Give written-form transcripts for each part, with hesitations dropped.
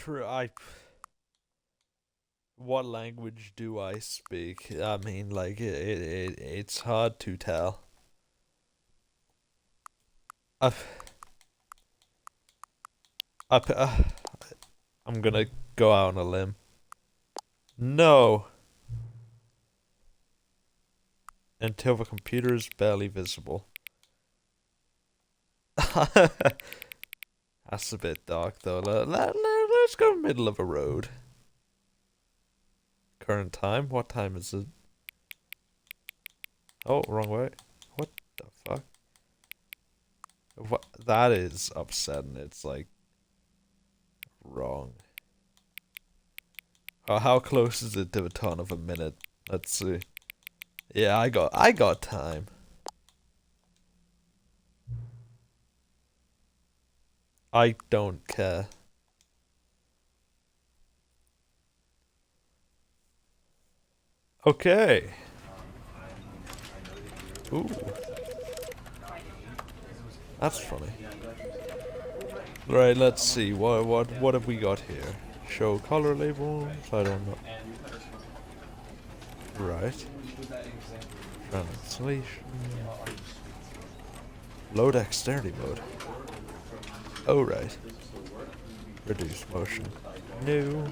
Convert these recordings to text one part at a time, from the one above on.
True. What language do I speak? I mean, like it's hard to tell. I, I, I'm gonna go out on a limb. No, until the computer is barely visible. That's a bit dark though. Let's go middle of a road. Current time? What time is it? Oh, wrong way. What the fuck? What? That is upsetting. It's like wrong. Oh, how close is it to a ton of a minute? Let's see. Yeah, I got time. I don't care. Okay. Ooh. That's funny. Right, let's see. What have we got here? Show color labels. I don't know. Right. Translation. Low dexterity mode. Oh right. Reduce motion. New.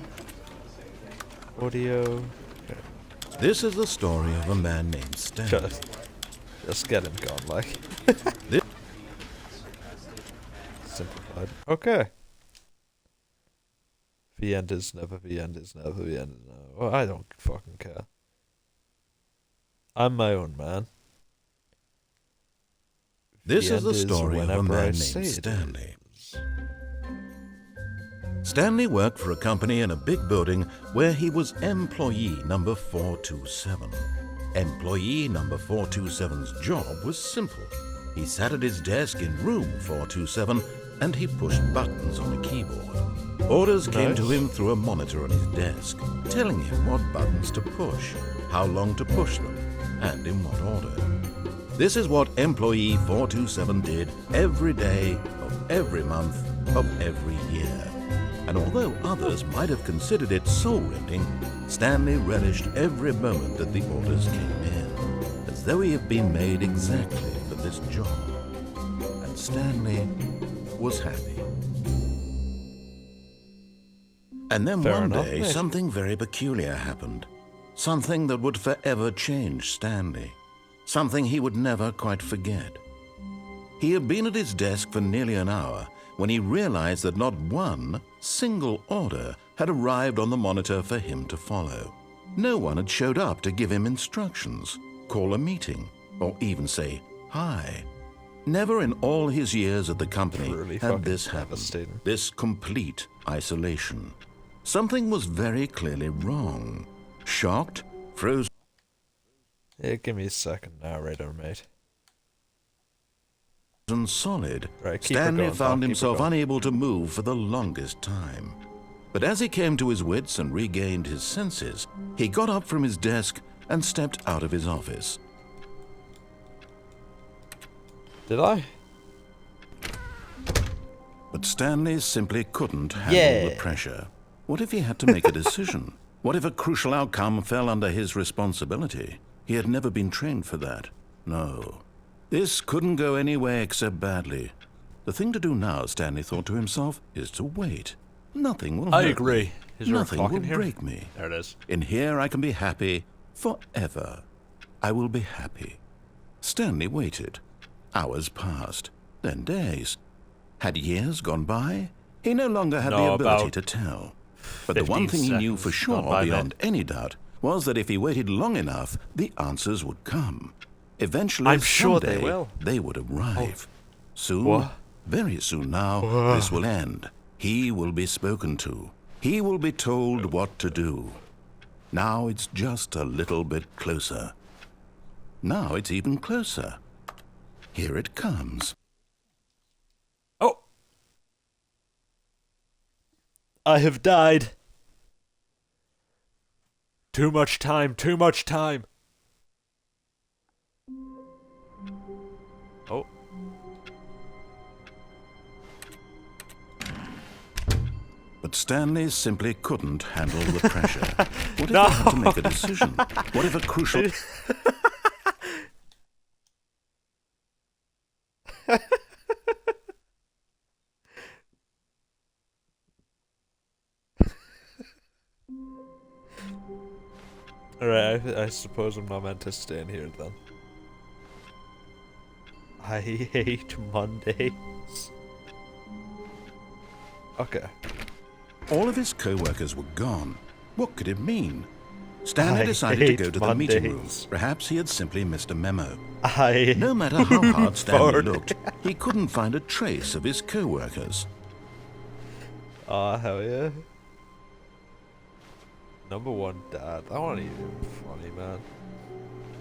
Audio. Okay. This is the story of a man named Stanley. Just get him gone, like. This Simplified. Okay. The end is never, the end is never, the end is never. Well, I don't fucking care. I'm my own man. This The is the end story of a whenever I man say named it Stanley. is. Stanley worked for a company in a big building where he was employee number 427. Employee number 427's job was simple. He sat at his desk in room 427 and he pushed buttons on a keyboard. Orders came to him through a monitor on his desk, telling him what buttons to push, how long to push them, and in what order. This is what employee 427 did every day of every month of every year. And although others might have considered it soul-rending, Stanley relished every moment that the orders came in, as though he had been made exactly for this job. And Stanley was happy. And then Fair one enough, day, mate. something very peculiar happened. Something that would forever change Stanley. Something he would never quite forget. He had been at his desk for nearly an hour when he realized that not one single order had arrived on the monitor for him to follow. No one had showed up to give him instructions, call a meeting, or even say hi. Never in all his years at the company Truly had fucking this happened, devastating. this complete isolation. Something was very clearly wrong. Shocked, frozen, Yeah, give me a second, narrator, mate. solid, Right, keep her Stanley going, found Doc, keep her himself going. unable to move for the longest time. But as he came to his wits and regained his senses, he got up from his desk and stepped out of his office. Did I? But Stanley simply couldn't handle Yeah. the pressure. What if he had to make a decision? What if a crucial outcome fell under his responsibility? He had never been trained for that. No. This couldn't go any way except badly. The thing to do now, Stanley thought to himself, is to wait. Nothing will I hurt agree. me. Is there a Nothing clock will in here? break me. There it is. In here I can be happy forever. I will be happy. Stanley waited. Hours passed, then days. Had years gone by? He no longer had the No, ability about to tell. But the one 15 thing he knew for seconds sure, gone by, beyond any doubt, was that if he waited long enough, the answers would come. Eventually, I'm sure they someday, will. they would arrive. Soon, What? very soon now, this will end. He will be spoken to. He will be told what to do. Now it's just a little bit closer. Now it's even closer. Here it comes. Oh! I have died. Too much time, too much time. Oh. But But Stanley simply couldn't handle the pressure. What if No. he had to make a decision? What if a crucial... Alright, I suppose I'm not meant to stay in here then. I hate Mondays. Okay. All of his co-workers were gone. What could it mean? Stanley I decided to hate go to the meeting room. Mondays. Perhaps he had simply missed a memo. I No matter how hard Stanley Ford. looked, he couldn't find a trace of his co-workers. Aw, hell yeah. Number one, Dad. That wasn't even funny, man.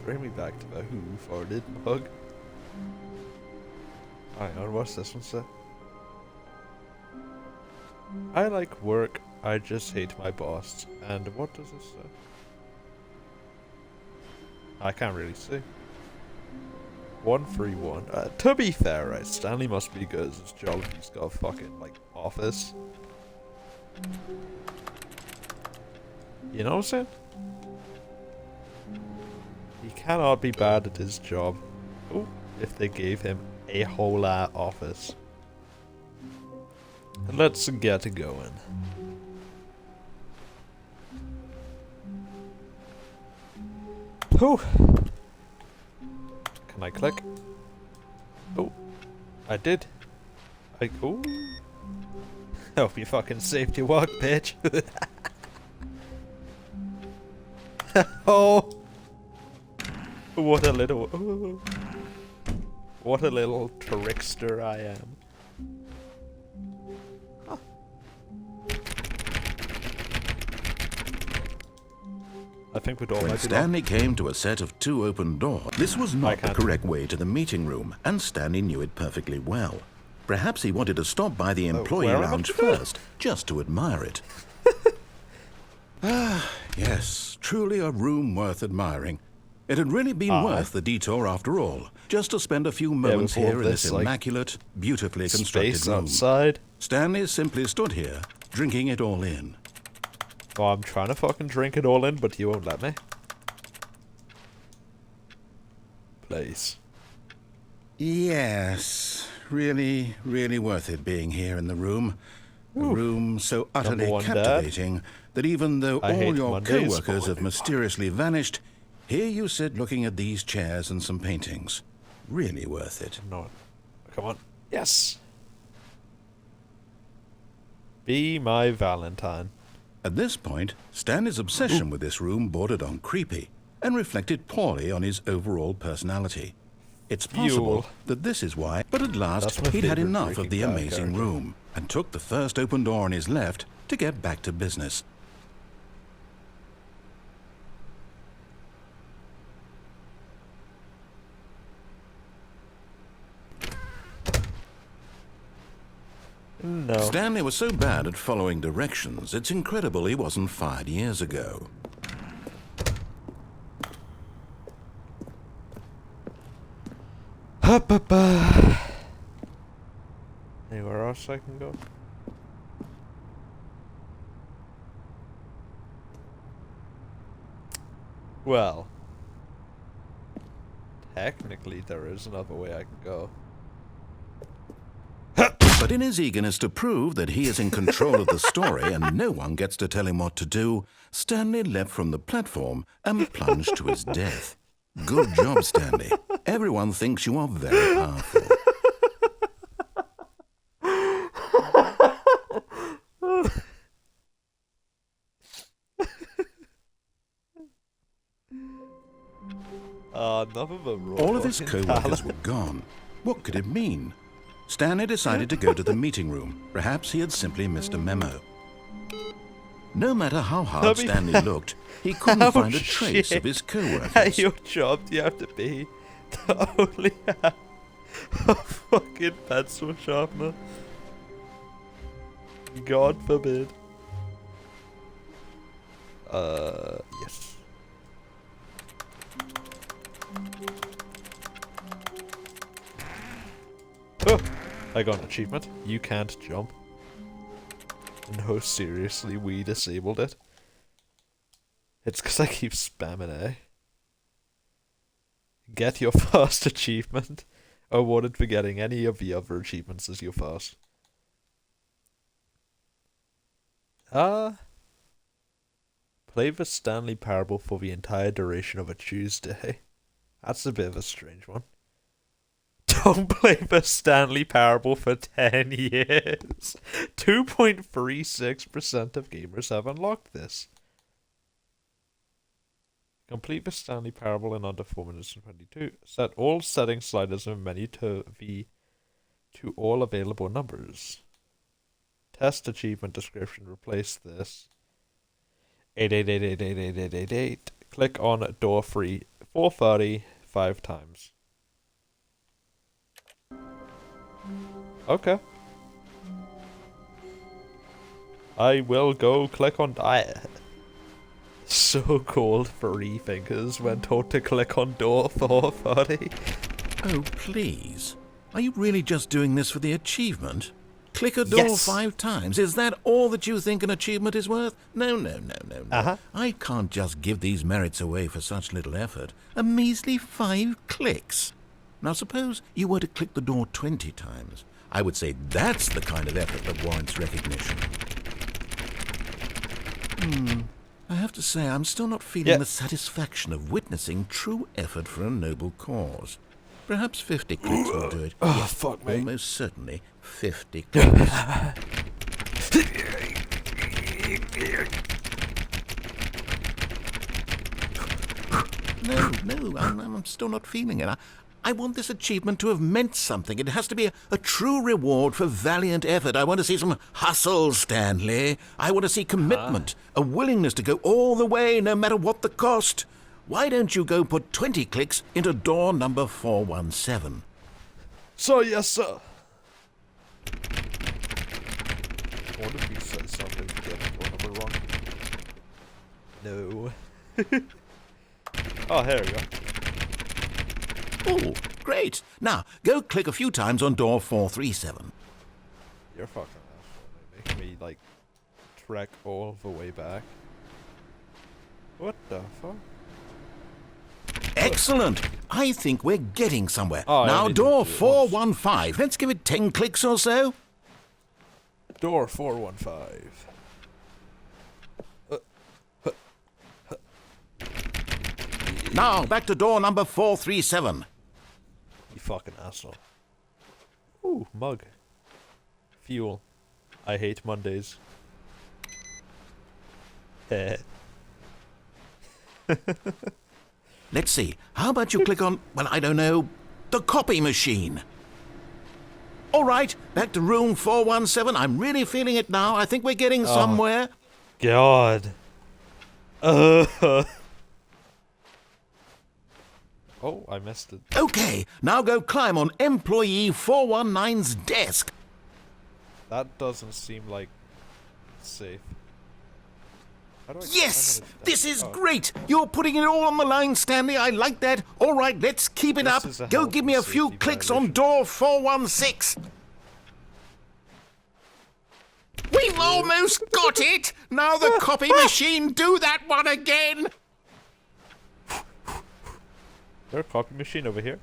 Bring me back to the who farted mug. Hang on, what's this one say? I like work, I just hate my boss. And what does this say? I can't really see. 131. To be fair, right, Stanley must be good at his job if he's got a fucking, like, office. You know what I'm saying? He cannot be bad at his job. Oh, if they gave him a whole lot office. Let's get going. Oh. Can I click? Oh, I did. Oh. Hope you fucking saved your walk, bitch. Oh. What a little. Oh. What a little trickster I am. Huh. I think we'd all When like it. Stanley came to a set of 2 open doors, this was not the can't. correct way to the meeting room, and Stanley knew it perfectly well. Perhaps he wanted to stop by the employee where am I lounge to go? first, just to admire it. Yes, truly a room worth admiring. It had really been worth the detour after all, just to spend a few moments with all here in this this, like, immaculate, beautifully constructed Space room. outside. Stanley simply stood here, drinking it all in. Oh, I'm trying to fucking drink it all in, but you won't let me. Please. Yes, really, really worth it being here in the room. A room so utterly Number one, Dad. captivating that even though I all hate your Mondays. co-workers have mysteriously vanished, here you sit looking at these chairs and some paintings. Really worth it. No. Come on. Yes. Be my Valentine. At this point, Stanley's obsession with this room bordered on creepy and reflected poorly on his overall personality. It's possible Fuel. that this is why, but at last That's my he'd had favorite enough of Breaking the Bad amazing character. room and took the first open door on his left to get back to business. No. Stanley was so bad at following directions, it's incredible he wasn't fired years ago. Anywhere else I can go? Well, technically there is another way I can go. But in his eagerness to prove that he is in control of the story and no one gets to tell him what to do, Stanley leapt from the platform and plunged to his death. Good job, Stanley. Everyone thinks you are very powerful. None of them All of his co-workers were gone. What could it mean? Stanley decided to go to the meeting room. Perhaps he had simply missed a memo. No matter how hard Stanley looked, he couldn't find a trace of his At co-workers. your job, do you have to be to only have a fucking pencil sharpener? God forbid. Yes. Oh, I got an achievement. You can't jump. No, seriously, we disabled it. It's because I keep spamming A. Get your first achievement. Awarded for getting any of the other achievements as your first. Play the Stanley Parable for the entire duration of a Tuesday. That's a bit of a strange one. Don't play the Stanley Parable for 10 years. 2.36% of gamers have unlocked this. Complete the Stanley Parable in under 4 minutes and 22. Set all setting sliders in the menu to all available numbers. Test achievement description. Replace this. 888888888. Click on door 3 430 5 times. Okay. I will go click on diet. So-called free thinkers when told to click on door 430. Oh, please. Are you really just doing this for the achievement? Click a door 5 times. Is that all that you think an achievement is worth? No. I can't just give these merits away for such little effort. A measly 5 clicks. Now suppose you were to click the door 20 times. I would say that's the kind of effort that warrants recognition. I have to say, I'm still not feeling the satisfaction of witnessing true effort for a noble cause. Perhaps 50 clicks will do it. Oh, fuck me. Almost certainly 50 clicks. No, I'm still not feeling it. I want this achievement to have meant something. It has to be a true reward for valiant effort. I want to see some hustle, Stanley. I want to see commitment, a willingness to go all the way, no matter what the cost. Why don't you go put 20 clicks into door number 417? So, yes, sir. What if you said something to get door number wrong? No. Oh, here we go. Oh, great. Now, go click a few times on door 437. You're fucking asshole. Making me, like, trek all the way back. What the fuck? Excellent. I think we're getting somewhere. Oh, now, door 415. Let's give it 10 clicks or so. Door 415. Now, back to door number 437. You fucking asshole. Ooh, mug. Fuel. I hate Mondays. Let's see. How about you click on, well, I don't know, the copy machine? All right, back to room 417. I'm really feeling it now. I think we're getting somewhere. God. Oh, I missed it. Okay, now go climb on employee 419's desk. That doesn't seem like safe. Yes! This is great! You're putting it all on the line, Stanley. I like that. All right, let's keep it up. Go give me a few clicks on door 416. We've almost got it! Now the copy machine, do that one again! There's a copy machine over here.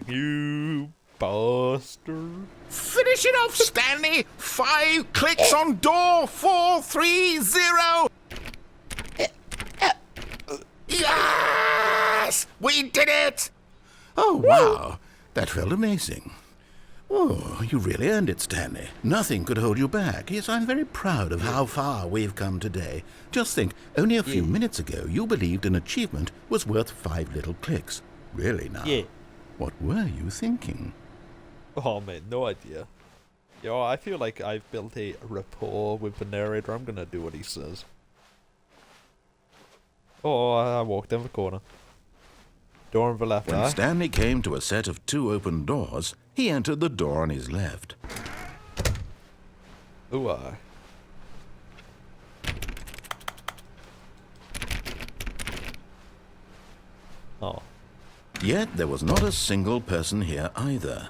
You bastard. Finish it off, Stanley! 5 clicks on door 430! Yes! We did it! Oh, wow. That felt amazing. Oh, you really earned it, Stanley. Nothing could hold you back. Yes, I'm very proud of how far we've come today. Just think, only a few minutes ago, you believed an achievement was worth 5 little clicks. Really now? Yeah. What were you thinking? Oh, man, no idea. Yo, I feel like I've built a rapport with the narrator. I'm gonna do what he says. Oh, I walked in the corner. Door on the left. When Stanley came to a set of 2 open doors, he entered the door on his left. Ooh, I. Oh. Yet there was not a single person here either.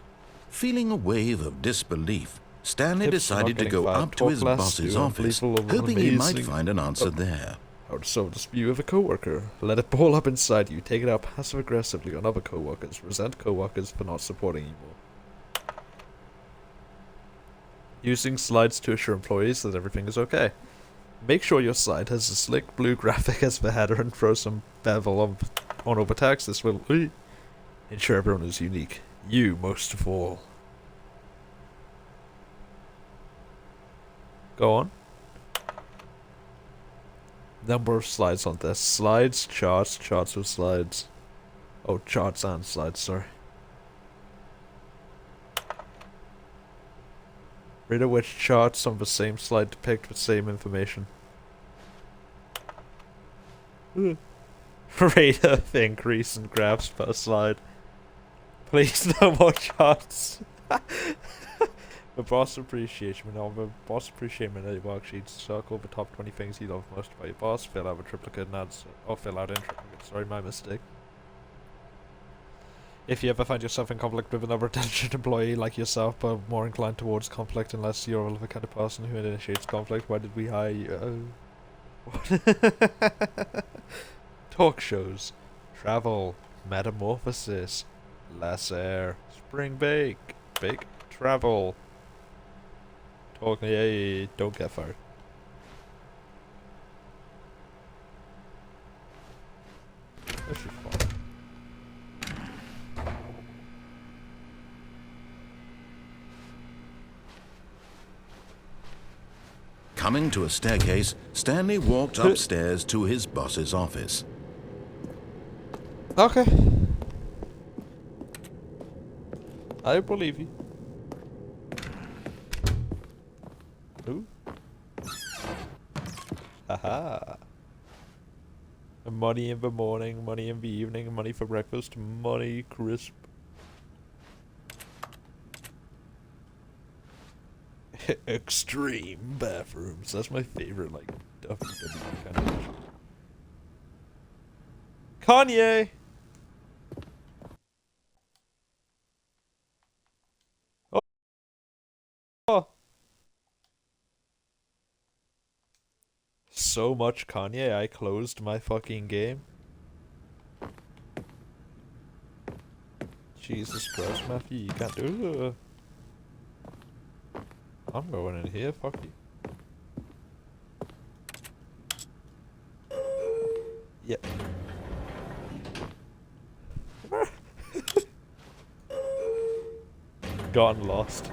Feeling a wave of disbelief, Stanley Tips for not decided to getting go fired. up to Talk his less, boss's do office, unbelievable, hoping he might amazing. find an answer there. How to sow dispute with a coworker. Let it ball up inside you. Take it out passive aggressively on other coworkers. Resent coworkers for not supporting you more. Using slides to assure employees that everything is okay. Make sure your slide has a slick blue graphic as the header and throw some bevel on over text. This will ensure everyone is unique. You most of all. Go on. Number of slides on this. Slides, charts, charts with slides. Oh, charts and slides, sorry. Rate at which charts on the same slide depict the same information. Rate of increase in graphs per slide. Please no more charts. The boss appreciation. On the boss appreciation worksheet, circle the top 20 things you love most about your boss. Fill out a triplicate and add, or fill out in triplicate. Sorry, my mistake. If you ever find yourself in conflict with another attention employee like yourself, but more inclined towards conflict unless you're the kind of person who initiates conflict, why did we hire you? Talk shows, travel, metamorphosis, less air, spring bake, travel. Talk, yay, don't get fired. This is fun. Coming to a staircase, Stanley walked upstairs to his boss's office. Okay. I believe you. Ooh. Haha. Money in the morning, money in the evening, money for breakfast, money crisp. Extreme bathrooms. That's my favorite, like, WWE kind of shit. Kanye! Oh! So much Kanye, I closed my fucking game. Jesus Christ, Matthew, you can't do it. I'm going in here, fuck you. Yeah. Gotten lost.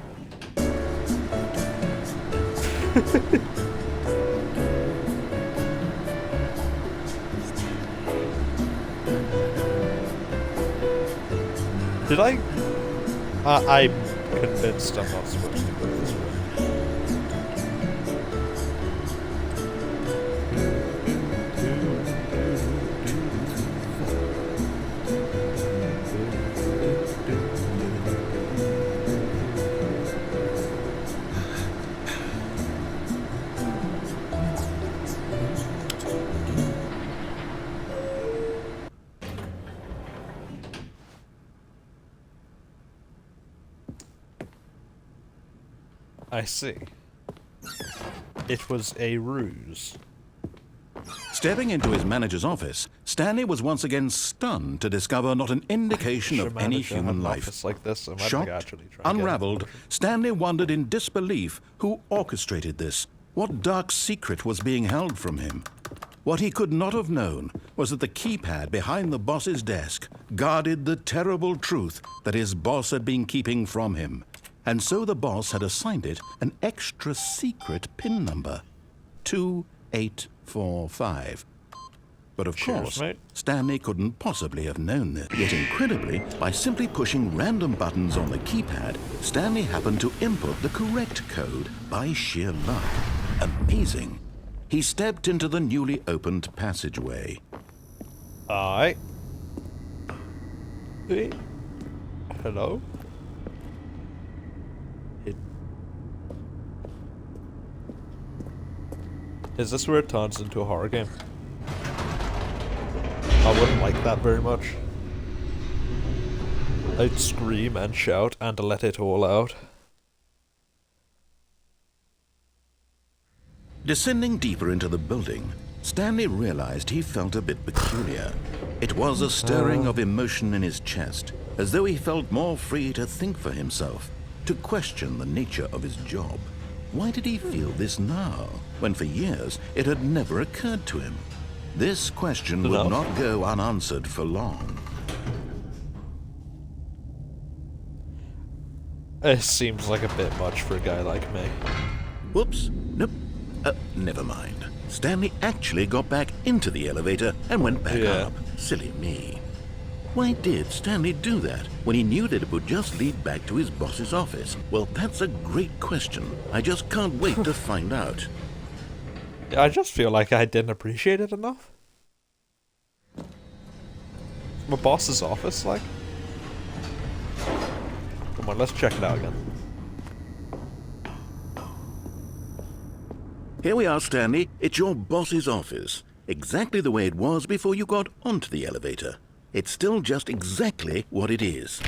Did I? I'm convinced I'm not supposed to go this way. I see. It was a ruse. Stepping into his manager's office, Stanley was once again stunned to discover not an indication of any human life. Like this, so Shocked, unraveled, Stanley wondered in disbelief who orchestrated this. What dark secret was being held from him? What he could not have known was that the keypad behind the boss's desk guarded the terrible truth that his boss had been keeping from him. And so the boss had assigned it an extra secret PIN number, 2845. But of course, mate. Stanley couldn't possibly have known this. Yet incredibly, by simply pushing random buttons on the keypad, Stanley happened to input the correct code by sheer luck. Amazing. He stepped into the newly opened passageway. Aye. Hey. Hello? Is this where it turns into a horror game? I wouldn't like that very much. I'd scream and shout and let it all out. Descending deeper into the building, Stanley realized he felt a bit peculiar. It was a stirring of emotion in his chest, as though he felt more free to think for himself, to question the nature of his job. Why did he feel this now, when for years it had never occurred to him? This question would not go unanswered for long. It seems like a bit much for a guy like me. Whoops, nope, never mind. Stanley actually got back into the elevator and went back up. Silly me. Why did Stanley do that when he knew that it would just lead back to his boss's office? Well, that's a great question. I just can't wait to find out. I just feel like I didn't appreciate it enough. My boss's office, like. Come on, let's check it out again. Here we are, Stanley. It's your boss's office. Exactly the way it was before you got onto the elevator. It's still just exactly what it is.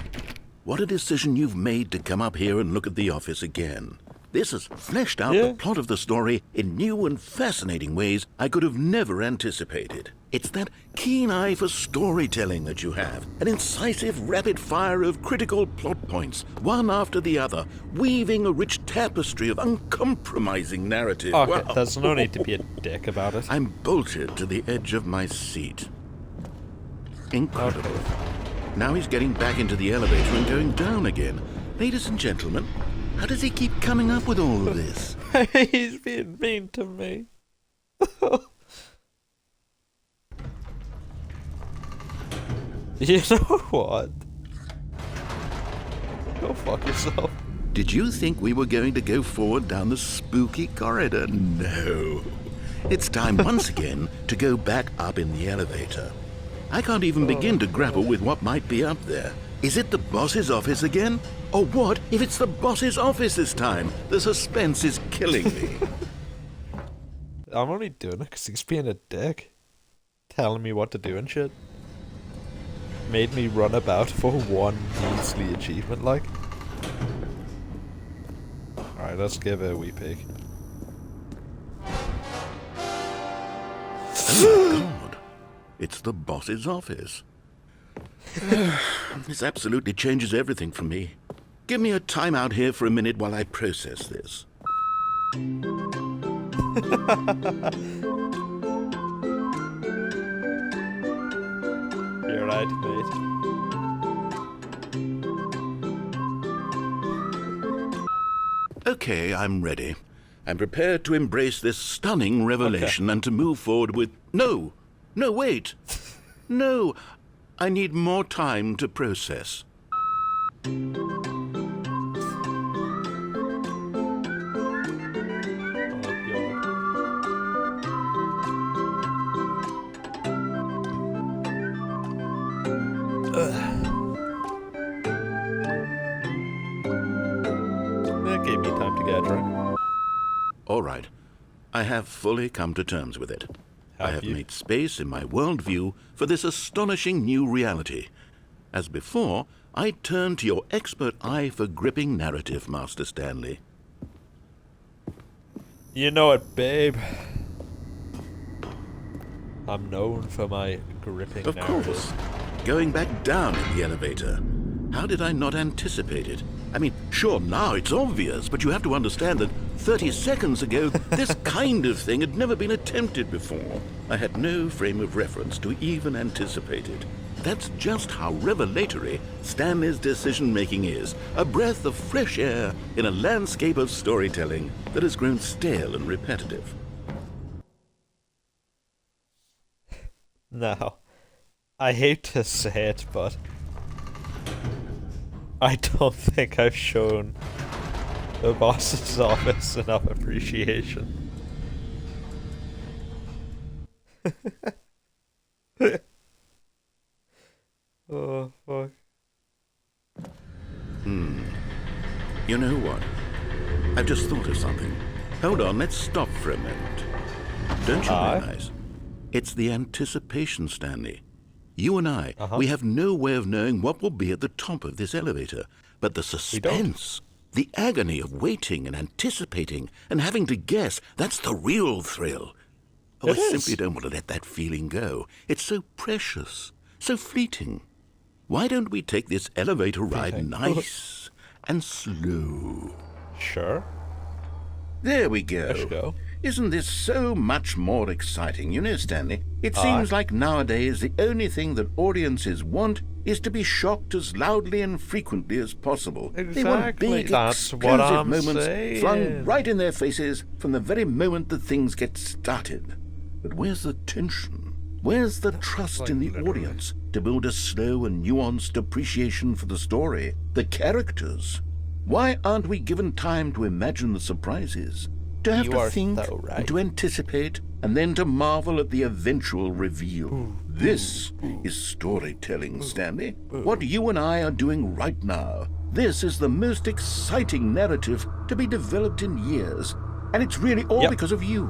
What a decision you've made to come up here and look at the office again. This has fleshed out the plot of the story in new and fascinating ways I could have never anticipated. It's that keen eye for storytelling that you have, an incisive rapid fire of critical plot points, one after the other, weaving a rich tapestry of uncompromising narrative. Okay, Wow. there's no need to be a dick about it. I'm bolted to the edge of my seat. Incredible. Okay. Now he's getting back into the elevator and going down again. Ladies and gentlemen, how does he keep coming up with all of this? He's being mean to me. You know what? Go fuck yourself. Did you think we were going to go forward down the spooky corridor? No. It's time once again to go back up in the elevator. I can't even begin to grapple with what might be up there. Is it the boss's office again? Or what if it's the boss's office this time? The suspense is killing me. I'm only doing it because he's being a dick. Telling me what to do and shit. Made me run about for one measly achievement, like. Alright, let's give it a wee peek. Oh my god. It's the boss's office. This absolutely changes everything for me. Give me a time out here for a minute while I process this. You're right, mate. Okay, I'm ready. I'm prepared to embrace this stunning revelation and to move forward with... No! No, wait! No! I need more time to process. That gave me time to get a drink. All right. I have fully come to terms with it. I have made space in my worldview for this astonishing new reality. As before, I turn to your expert eye for gripping narrative, Master Stanley. You know it, babe. I'm known for my gripping Of narrative. course. Going back down in the elevator. How did I not anticipate it? I mean, sure, now it's obvious, but you have to understand that 30 seconds ago, this kind of thing had never been attempted before. I had no frame of reference to even anticipate it. That's just how revelatory Stanley's decision-making is. A breath of fresh air in a landscape of storytelling that has grown stale and repetitive. Now, I hate to say it, but I don't think I've shown the boss's office enough appreciation. Oh, fuck. You know what? I've just thought of something. Hold on, let's stop for a moment. Don't you realize? It's the anticipation, Stanley. You and I, we have no way of knowing what will be at the top of this elevator. But the suspense, The agony of waiting and anticipating and having to guess, that's the real thrill. Oh, It I is. simply don't want to let that feeling go. It's so precious, so fleeting. Why don't we take this elevator ride Fleeting. nice and slow? Sure. There we go. Let's go. Isn't this so much more exciting? You know, Stanley, it Aye. seems like nowadays the only thing that audiences want is to be shocked as loudly and frequently as possible. They want Exactly. big, That's what explosive I'm moments saying. flung right in their faces from the very moment that things get started. But where's the tension? Where's the trust like in the literally. audience to build a slow and nuanced appreciation for the story, the characters? Why aren't we given time to imagine the surprises? To have You to are think, so right. and to anticipate, and then to marvel at the eventual reveal. This is storytelling, Stanley. What you and I are doing right now. This is the most exciting narrative to be developed in years. And it's really all Yep. because of you.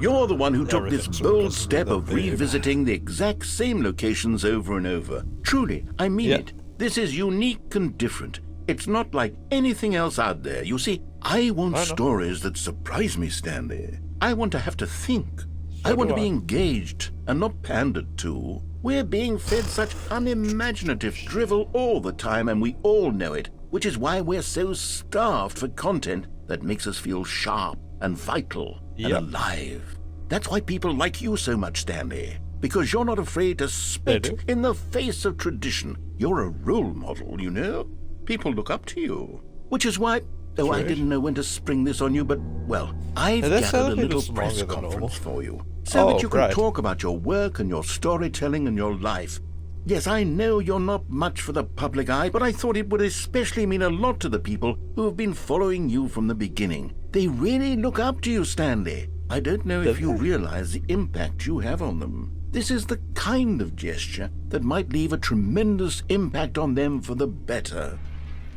You're the one who took this Everything's bold because of step the of babe. revisiting the exact same locations over and over. Truly, I mean Yep. it. This is unique and different. It's not like anything else out there. You see, I want I know. stories that surprise me, Stanley. I want to have to think. I want do to be I. engaged and not pandered to. We're being fed such unimaginative drivel all the time, and we all know it, which is why we're so starved for content that makes us feel sharp and vital and Yep. alive. That's why people like you so much, Stanley, because you're not afraid to spit do. in the face of tradition. You're a role model, you know? People look up to you. Which is why... Oh, I Right. didn't know when to spring this on you, but, well, I've Now, this gathered a elevator's little press longer than normal. conference for you, so that Oh, you can right. talk about your work and your storytelling and your life. Yes, I know you're not much for the public eye, but I thought it would especially mean a lot to the people who have been following you from the beginning. They really look up to you, Stanley. I don't know if you realize the impact you have on them. This is the kind of gesture that might leave a tremendous impact on them for the better.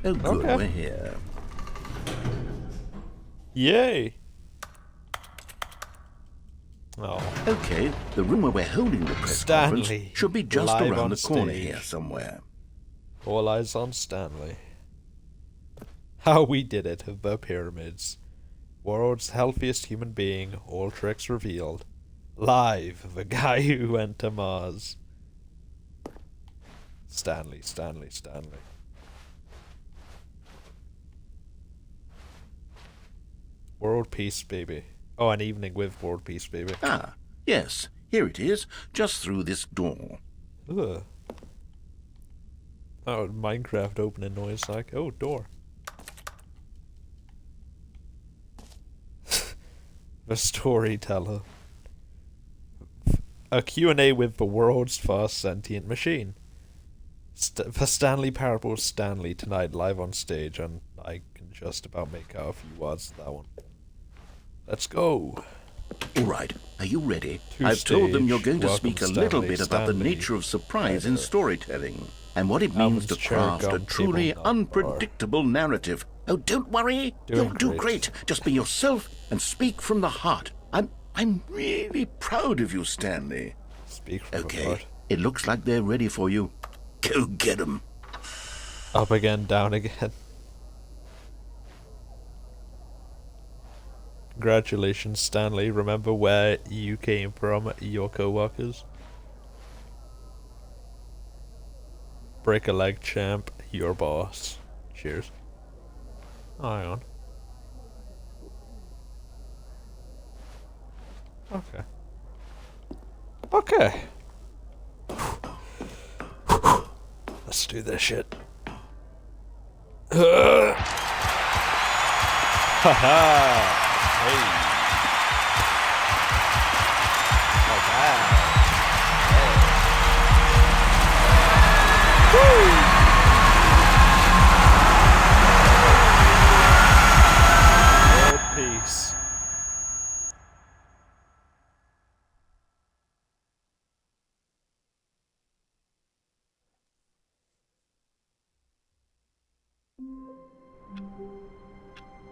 Oh, good, Okay. we're here. Yay. Oh. Okay, the room where we're holding the press Stanley, conference should be just live around on the corner stage. here somewhere. All eyes on Stanley. How we did it, the pyramids. World's healthiest human being, all tricks revealed. Live, the guy who went to Mars. Stanley, Stanley, Stanley. World peace, baby. Oh, an evening with world peace, baby. Ah, yes, here it is, just through this door. Ugh. Oh, Minecraft opening noise like, oh, door. The storyteller. A Q&A with the world's first sentient machine. The Stanley Parable Stanley tonight live on stage, and I can just about make out a few words of that one. Let's go. All right, are you ready? To I've told them you're stage. going to Welcome, speak a little Stanley. bit about the Stanley. nature of surprise in Either. storytelling and what it means Album's to chair, craft a gum, truly table, nut, bar. unpredictable narrative. Oh, don't worry, Doing you'll do great. great. Just be yourself and speak from the heart. I'm really proud of you, Stanley. Speak from the Okay, heart. it looks like they're ready for you. Go get 'em. Up again, down again. Congratulations, Stanley. Remember where you came from, your co-workers? Break a leg, champ. Your boss. Cheers. Oh, hang on. Okay. Okay. Let's do this shit. Haha! Hey! Not bad. Hey. Woo! World peace.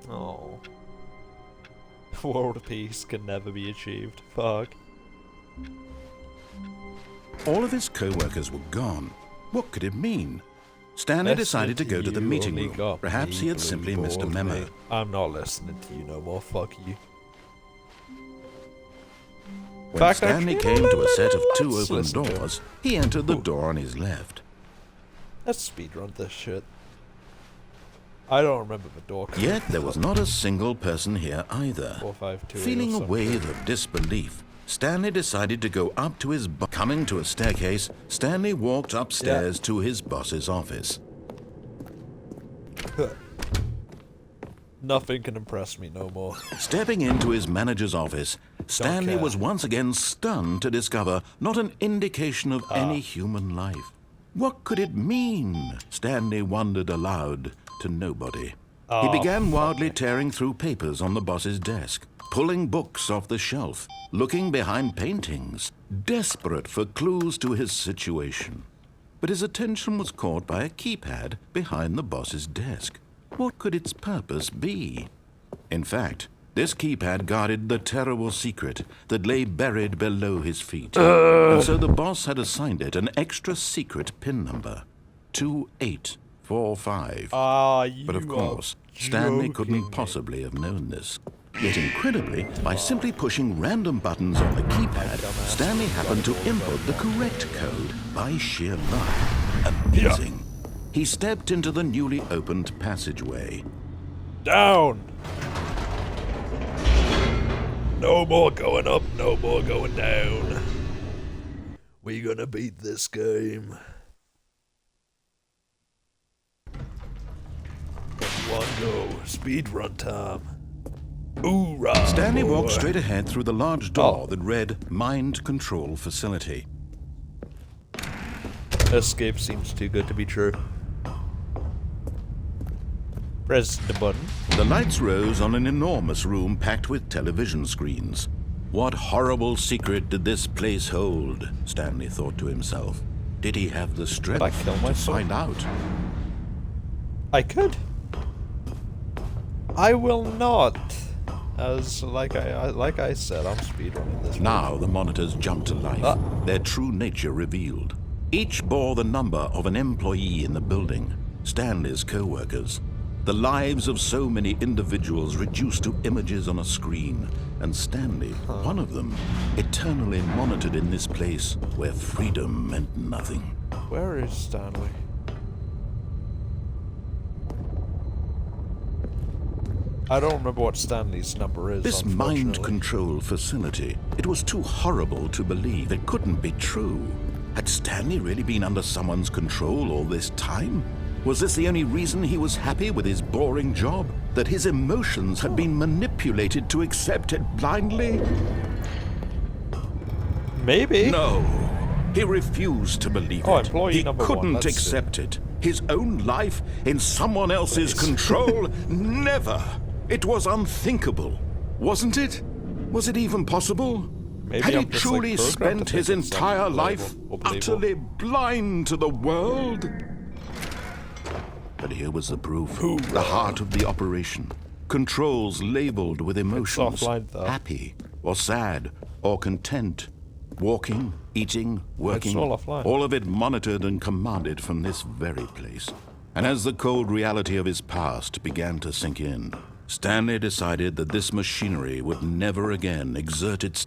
Oh. World peace can never be achieved. Fuck. All of his co-workers were gone. What could it mean? Stanley decided to go to the you, meeting only room. got Perhaps me he had blue simply missed a balls, memo. mate. I'm not listening to you no more. Fuck you. When Fact, Stanley actually, came to a set of let's two open listen to it. doors, he entered the door on his left. Let's speedrun this shit. I don't remember the door code. Yet there was not a single person here either. 452. Feeling a wave of disbelief, Stanley decided to go up to his Coming to a staircase, Stanley walked upstairs to his boss's office. Nothing can impress me no more. Stepping into his manager's office, Stanley was once again stunned to discover not an indication of any human life. What could it mean? Stanley wondered aloud to nobody. He began wildly tearing through papers on the boss's desk, pulling books off the shelf, looking behind paintings, desperate for clues to his situation. But his attention was caught by a keypad behind the boss's desk. What could its purpose be? In fact, this keypad guarded the terrible secret that lay buried below his feet. And so the boss had assigned it an extra secret PIN number, 2845. But of course, Stanley couldn't possibly have known this. Yet incredibly, by simply pushing random buttons on the keypad, Stanley happened to input the correct code by sheer luck. Amazing. He stepped into the newly opened passageway. Down! No more going up, no more going down. We gonna beat this game. One go, speedrun time. Hoorah! Stanley walked boy. straight ahead through the large door that read Mind Control Facility. Escape seems too good to be true. Press the button. The lights rose on an enormous room packed with television screens. What horrible secret did this place hold? Stanley thought to himself. Did he have the strength kill to myself? find out? I could. I will not. As like I said, I'm speedrunning this. Now the monitors jumped to life, their true nature revealed. Each bore the number of an employee in the building, Stanley's co-workers. The lives of so many individuals reduced to images on a screen, and Stanley, one of them, eternally monitored in this place where freedom meant nothing. Where is Stanley? I don't remember what Stanley's number is. This mind unfortunately. control facility, it was too horrible to believe it couldn't be true. Had Stanley really been under someone's control all this time? Was this the only reason he was happy with his boring job? That his emotions had been manipulated to accept it blindly? Maybe. No. He refused to believe Oh, it. employee He number one, couldn't let's see. accept it. His own life in someone else's control? Never. It was unthinkable. Wasn't it? Was it even possible? Maybe Had he I'm just, truly like, programmed spent to his think it's entire unbelievable life or believable. utterly blind to the world? But here was the proof. The heart of the operation. Controls labeled with emotions. offline, though. Happy, or sad, or content. Walking, eating, working. all offline. All of it monitored and commanded from this very place. And as the cold reality of his past began to sink in, Stanley decided that this machinery would never again exert its...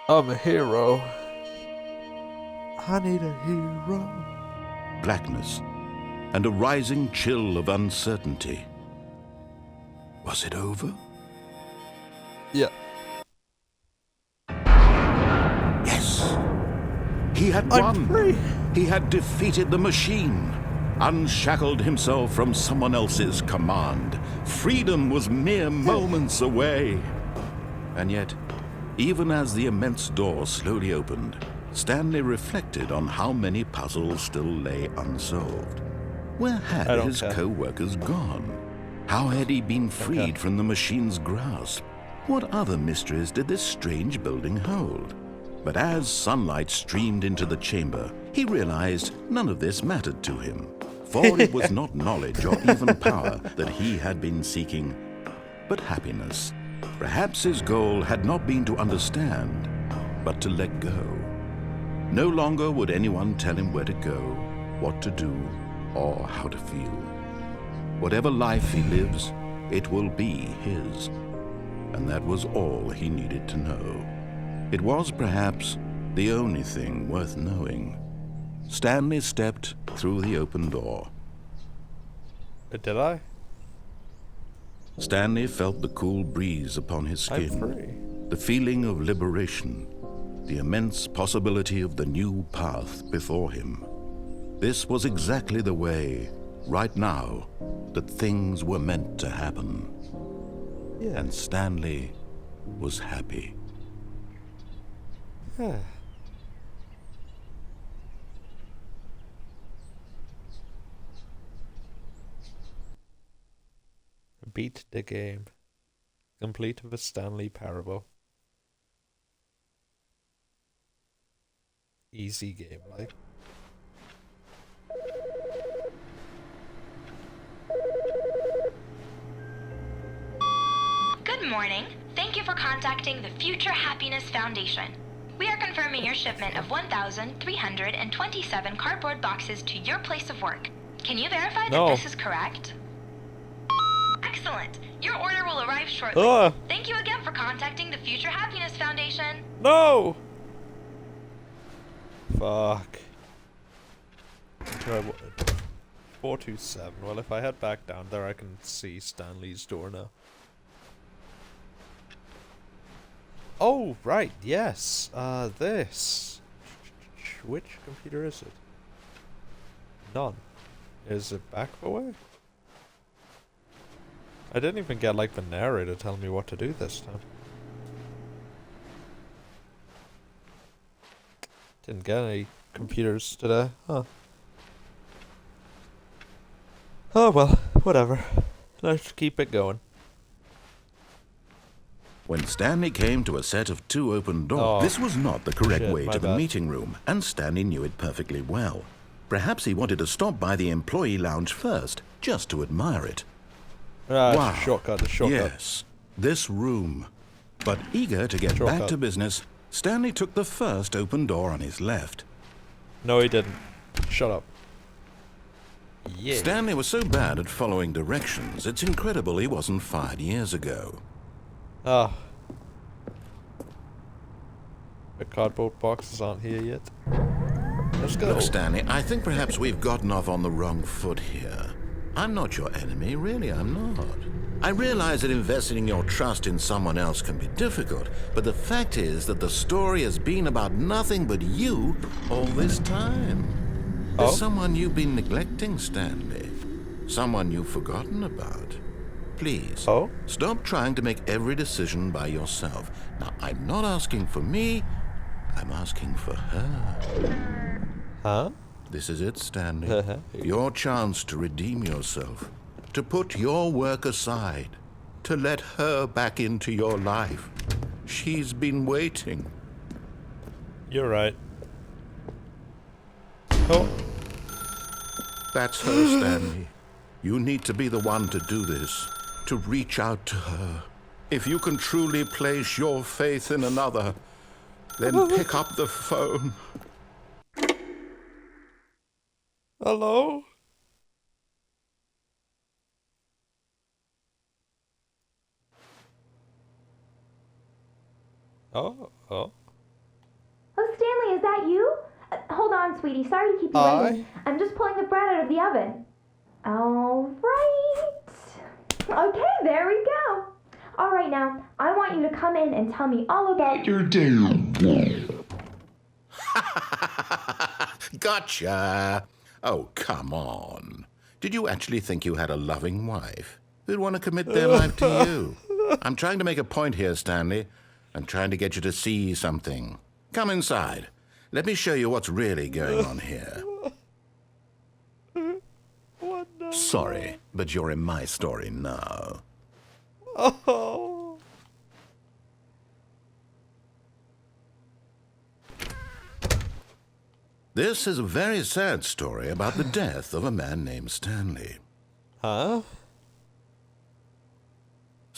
I'm a hero. I need a hero. blackness and a rising chill of uncertainty. Was it over? Yeah. Yes! He had I'm won! free. He had defeated the machine, unshackled himself from someone else's command. Freedom was mere moments away. And yet, even as the immense door slowly opened, Stanley reflected on how many puzzles still lay unsolved. Where had I don't his care. co-workers gone? How had he been freed from the machine's grasp? What other mysteries did this strange building hold? But as sunlight streamed into the chamber, he realized none of this mattered to him. For it was not knowledge or even power that he had been seeking, but happiness. Perhaps his goal had not been to understand, but to let go. No longer would anyone tell him where to go, what to do, or how to feel. Whatever life he lives, it will be his. And that was all he needed to know. It was perhaps the only thing worth knowing. Stanley stepped through the open door. Did I? Stanley felt the cool breeze upon his I'm skin, free. the feeling of liberation, the immense possibility of the new path before him. This was exactly the way, right now, that things were meant to happen. Yeah. And Stanley was happy. Yeah. Beat the game. Complete with a Stanley Parable. Easy game, like. Good morning. Thank you for contacting the Future Happiness Foundation. We are confirming your shipment of 1,327 cardboard boxes to your place of work. Can you verify that this is correct? Excellent. Your order will arrive shortly. Thank you again for contacting the Future Happiness Foundation. No! Fuck. 427. Well, if I head back down there, I can see Stanley's door now. Oh, right, yes. This. Which computer is it? None. Is it back away? I didn't even get, like, the narrator telling me what to do this time. Didn't get any computers today, huh? Oh well, whatever. Let's keep it going. When Stanley came to a set of 2 open doors, this was not the correct way to the meeting room, and Stanley knew it perfectly well. Perhaps he wanted to stop by the employee lounge first, just to admire it. Wow. Shortcut, the shortcut. Yes, this room. But eager to get back to business, Stanley took the first open door on his left. No, he didn't. Shut up. Yeah. Stanley was so bad at following directions, it's incredible he wasn't fired years ago. Ah. The cardboard boxes aren't here yet. Let's go. Look, Stanley, I think perhaps we've gotten off on the wrong foot here. I'm not your enemy, really, I'm not. I realize that investing your trust in someone else can be difficult, but the fact is that the story has been about nothing but you all this time. There's someone you've been neglecting, Stanley. Someone you've forgotten about. Please, stop trying to make every decision by yourself. Now, I'm not asking for me, I'm asking for her. Huh? This is it, Stanley. Your chance to redeem yourself. To put your work aside. To let her back into your life. She's been waiting. You're right. Oh. That's her, Stanley. You need to be the one to do this. To reach out to her. If you can truly place your faith in another, then pick up the phone. Hello? Oh. Oh, Stanley, is that you? Hold on, sweetie. Sorry to keep you waiting. I'm just pulling the bread out of the oven. All right. Okay, there we go. All right, now, I want you to come in and tell me all about your day. Gotcha. Oh, come on. Did you actually think you had a loving wife who'd want to commit their life to you? I'm trying to make a point here, Stanley. I'm trying to get you to see something. Come inside. Let me show you what's really going on here. What the? Sorry, but you're in my story now. Oh. This is a very sad story about the death of a man named Stanley. Huh?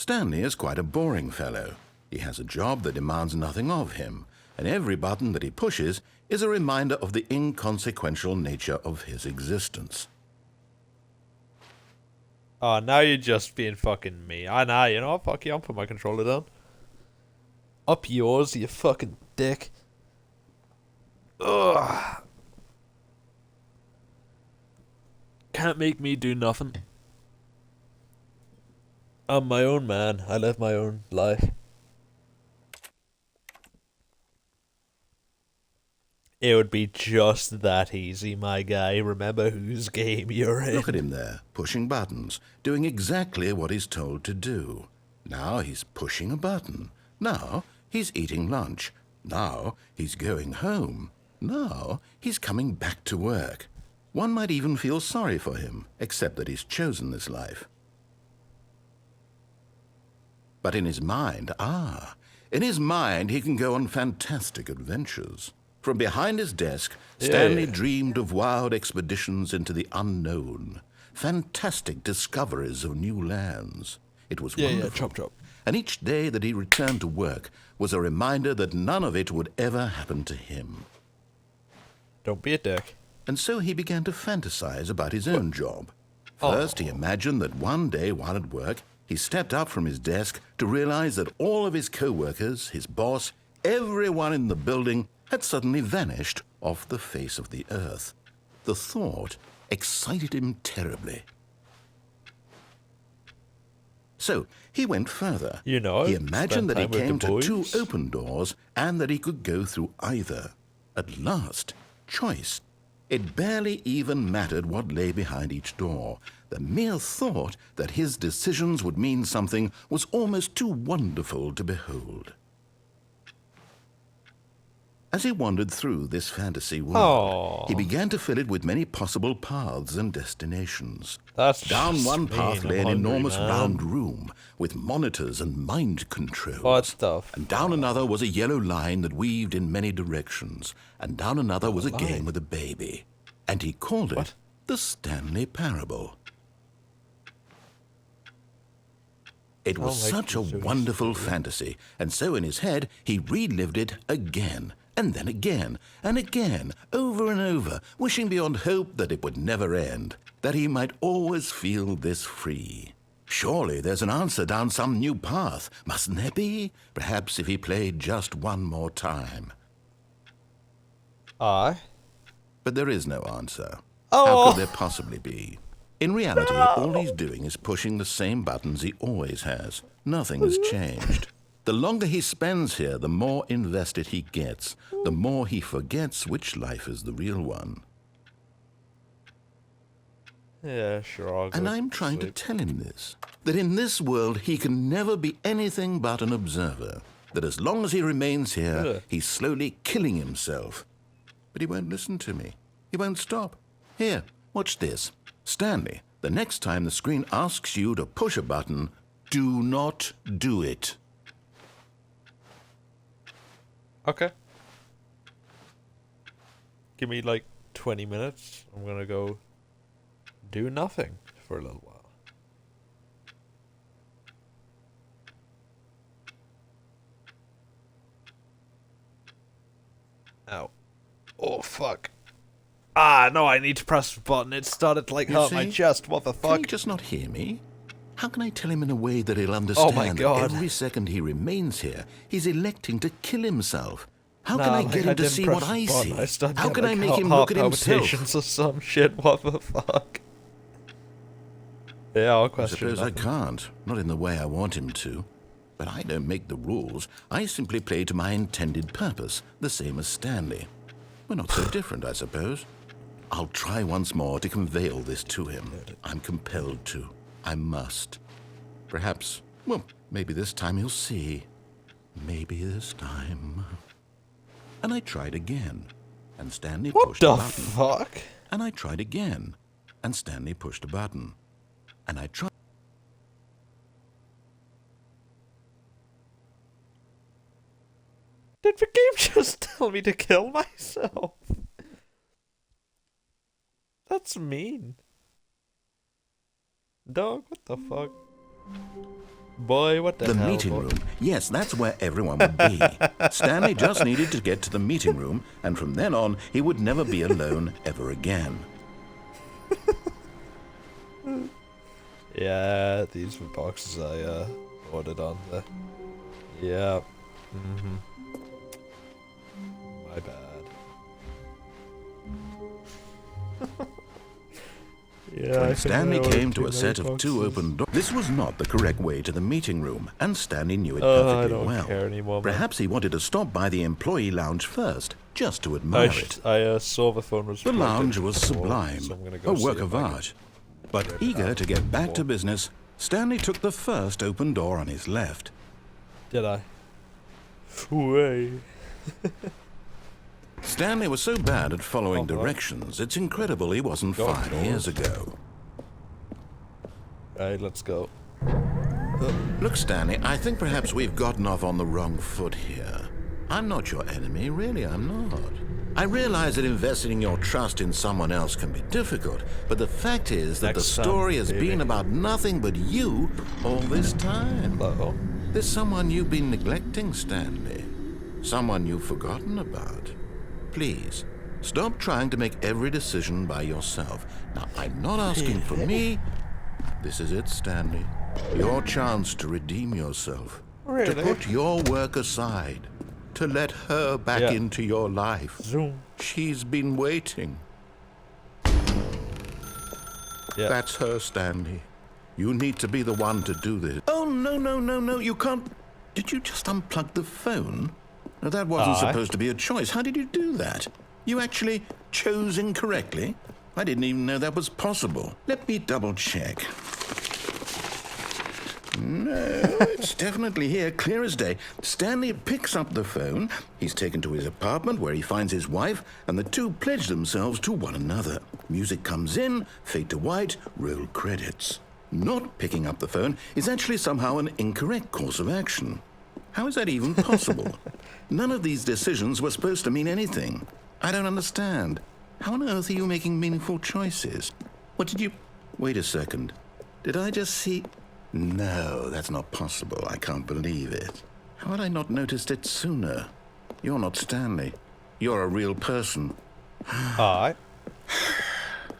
Stanley is quite a boring fellow. He has a job that demands nothing of him, and every button that he pushes is a reminder of the inconsequential nature of his existence. Oh, now you're just being fucking me. I know, you know what? Fuck you, I'll put my controller down. Up yours, you fucking dick. Ugh. Can't make me do nothing. I'm my own man. I live my own life. It would be just that easy, my guy. Remember whose game you're in. Look at him there, pushing buttons, doing exactly what he's told to do. Now he's pushing a button. Now he's eating lunch. Now he's going home. Now he's coming back to work. One might even feel sorry for him, except that he's chosen this life. But in his mind, he can go on fantastic adventures. From behind his desk, Stanley dreamed of wild expeditions into the unknown, fantastic discoveries of new lands. It was wonderful. Chop. And each day that he returned to work was a reminder that none of it would ever happen to him. Don't be a dick. And so he began to fantasize about his own job. First, he imagined that one day while at work, he stepped up from his desk to realize that all of his co-workers, his boss, everyone in the building had suddenly vanished off the face of the earth. The thought excited him terribly. So he went further. You know, he imagined that he spend time came with the to two boys. open doors and that he could go through either. At last, choice. It barely even mattered what lay behind each door. The mere thought that his decisions would mean something was almost too wonderful to behold. As he wandered through this fantasy world, he began to fill it with many possible paths and destinations. That's Down just one path mean. lay I'm an hungry, enormous man. round room with monitors and mind controls. What stuff? And down another was a yellow line that weaved in many directions. And down another was a game with a baby. And he called it the Stanley Parable. It was such a wonderful fantasy, and so in his head he relived it again, and then again, and again, over and over, wishing beyond hope that it would never end, that he might always feel this free. Surely there's an answer down some new path, mustn't there be? Perhaps if he played just one more time. Aye. But there is no answer. How could there possibly be? In reality, all he's doing is pushing the same buttons he always has. Nothing has changed. The longer he spends here, the more invested he gets, the more he forgets which life is the real one. Yeah, sure. I'll go And I'm trying to sleep. tell him this, that in this world he can never be anything but an observer, that as long as he remains here, he's slowly killing himself. But he won't listen to me. He won't stop. Here, watch this. Stanley, the next time the screen asks you to push a button, do not do it. Okay. Give me like 20 minutes. I'm gonna go do nothing for a little while. Ow. Oh, fuck. Ah, no, I need to press the button. It started to like hurt my see? chest. What the Can he fuck? just not hear me? How can I tell him in a way that he'll understand my God. that every second he remains here, he's electing to kill himself? How can Nah, I like, get him to didn't see press what the I button. see? I started How getting, can I like, make him heart look at himself? palpitations or some shit. What the fuck? Yeah, I'll I question suppose I nothing. can't, not in the way I want him to. But I don't make the rules. I simply play to my intended purpose, the same as Stanley. We're not so different, I suppose. I'll try once more to convey all this to him. I'm compelled to. I must. Perhaps, well, maybe this time he'll see. Maybe this time. And I tried again, and Stanley What pushed a the button. fuck? And I tried again, and Stanley pushed a button. And I tried. Did the game just tell me to kill myself? That's mean. Dog, what the fuck? Boy, what the The hell? meeting boy? room. Yes, that's where everyone would be. Stanley just needed to get to the meeting room, and from then on, he would never be alone ever again. Yeah, these were boxes I ordered on the. Yeah. My bad. Yeah. When Stanley came to a set of 2 open doors, this was not the correct way to the meeting room, and Stanley knew it I perfectly don't well. care anymore. Perhaps he wanted to stop by the employee lounge first, just to admire it. I saw the phone was. The plugged lounge into was the wall, sublime, so I'm gonna go a see work if of I can art. But rip eager out to get back to wall. business, Stanley took the first open door on his left. Did I? Way. Stanley was so bad at following Oh, what? directions, it's incredible he wasn't God, 5 no. years ago. Right, let's go. Look, Stanley, I think perhaps we've gotten off on the wrong foot here. I'm not your enemy, really, I'm not. I realize that investing your trust in someone else can be difficult, but the fact is that Next the time, story has baby. been about nothing but you all this time. Uh-oh. There's someone you've been neglecting, Stanley. Someone you've forgotten about. Please, stop trying to make every decision by yourself. Now, I'm not asking for me. This is it, Stanley. Your chance to redeem yourself. Really? To put your work aside. To let her back Yeah. into your life. Zoom. She's been waiting. Yeah. That's her, Stanley. You need to be the one to do this. Oh, no, you can't. Did you just unplug the phone? No, that wasn't Aye. supposed to be a choice. How did you do that? You actually chose incorrectly? I didn't even know that was possible. Let me double check. No, it's definitely here, clear as day. Stanley picks up the phone. He's taken to his apartment where he finds his wife, and the two pledge themselves to one another. Music comes in, fade to white, roll credits. Not picking up the phone is actually somehow an incorrect course of action. How is that even possible? None of these decisions were supposed to mean anything. I don't understand. How on earth are you making meaningful choices? What did you... Wait a second. Did I just see... No, that's not possible. I can't believe it. How had I not noticed it sooner? You're not Stanley. You're a real person. Alright.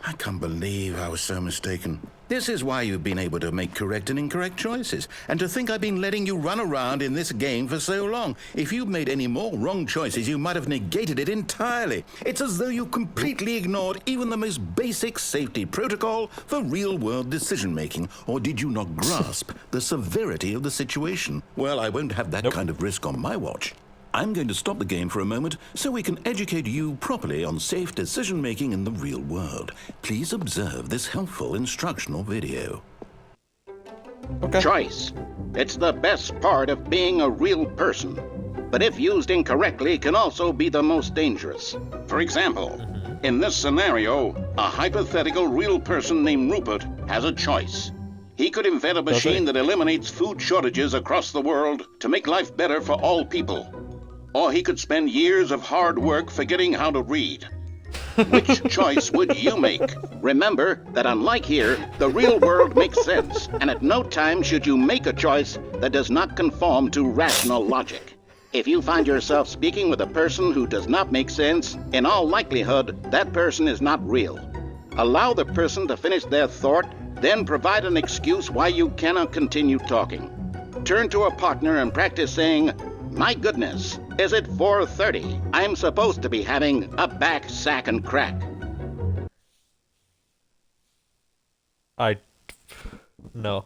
I can't believe I was so mistaken. This is why you've been able to make correct and incorrect choices. And to think I've been letting you run around in this game for so long. If you'd made any more wrong choices, you might have negated it entirely. It's as though you completely ignored even the most basic safety protocol for real-world decision-making. Or did you not grasp the severity of the situation? Well, I won't have that kind of risk on my watch. I'm going to stop the game for a moment so we can educate you properly on safe decision-making in the real world. Please observe this helpful instructional video. Okay. Choice. It's the best part of being a real person. But if used incorrectly, can also be the most dangerous. For example, in this scenario, a hypothetical real person named Rupert has a choice. He could invent a machine that eliminates food shortages across the world to make life better for all people. Or he could spend years of hard work forgetting how to read. Which choice would you make? Remember that unlike here, the real world makes sense, and at no time should you make a choice that does not conform to rational logic. If you find yourself speaking with a person who does not make sense, in all likelihood, that person is not real. Allow the person to finish their thought, then provide an excuse why you cannot continue talking. Turn to a partner and practice saying, "My goodness, is it 4:30? I'm supposed to be having a back, sack, and crack." No.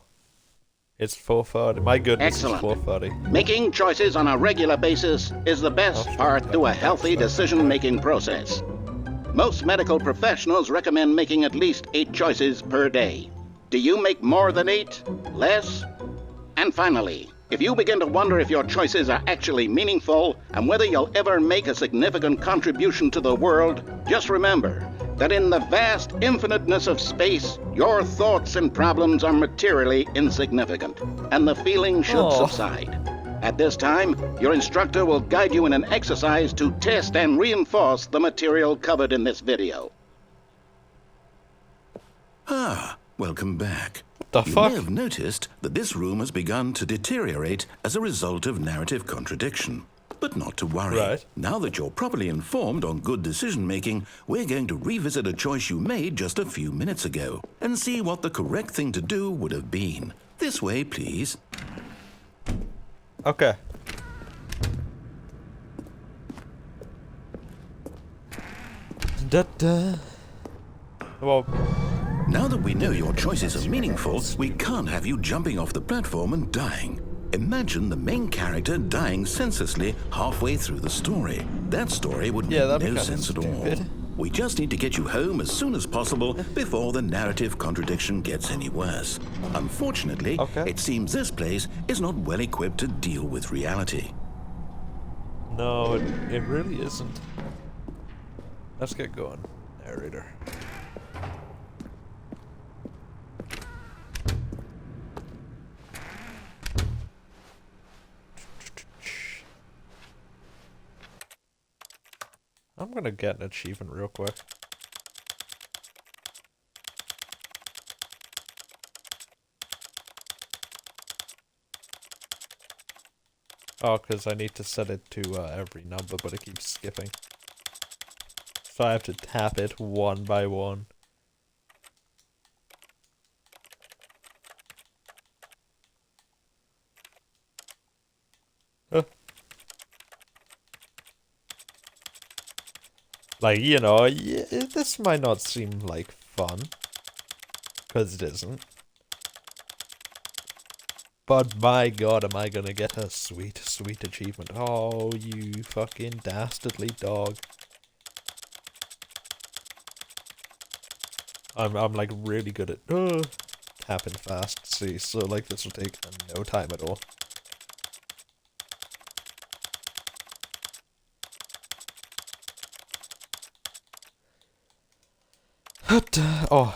It's 4:30. My goodness, Excellent. it's 4:30. Making choices on a regular basis is the best part to a healthy decision-making process. Most medical professionals recommend making at least 8 choices per day. Do you make more than 8? Less? And finally, if you begin to wonder if your choices are actually meaningful and whether you'll ever make a significant contribution to the world, just remember that in the vast infiniteness of space, your thoughts and problems are materially insignificant, and the feeling should subside. At this time, your instructor will guide you in an exercise to test and reinforce the material covered in this video. Ah, welcome back. The You fuck? may have noticed that this room has begun to deteriorate as a result of narrative contradiction. But not to worry. Right. Now that you're properly informed on good decision making, we're going to revisit a choice you made just a few minutes ago and see what the correct thing to do would have been. This way, please. Okay. Da-da. Well, Now that we know your choices are meaningful, we can't have you jumping off the platform and dying. Imagine the main character dying senselessly halfway through the story. That story would Yeah, make that'd be no kinda sense at all. stupid. We just need to get you home as soon as possible before the narrative contradiction gets any worse. Unfortunately, Okay. it seems this place is not well equipped to deal with reality. no, it really isn't. Let's get going, narrator. I'm gonna get an achievement real quick. Oh, because I need to set it to every number, but it keeps skipping. So I have to tap it one by one. Huh. Like, you know, this might not seem like fun. Because it isn't. But my god, am I gonna get a sweet, sweet achievement. Oh, you fucking dastardly dog. I'm like really good at tapping fast. See, so like this will take no time at all. Oh.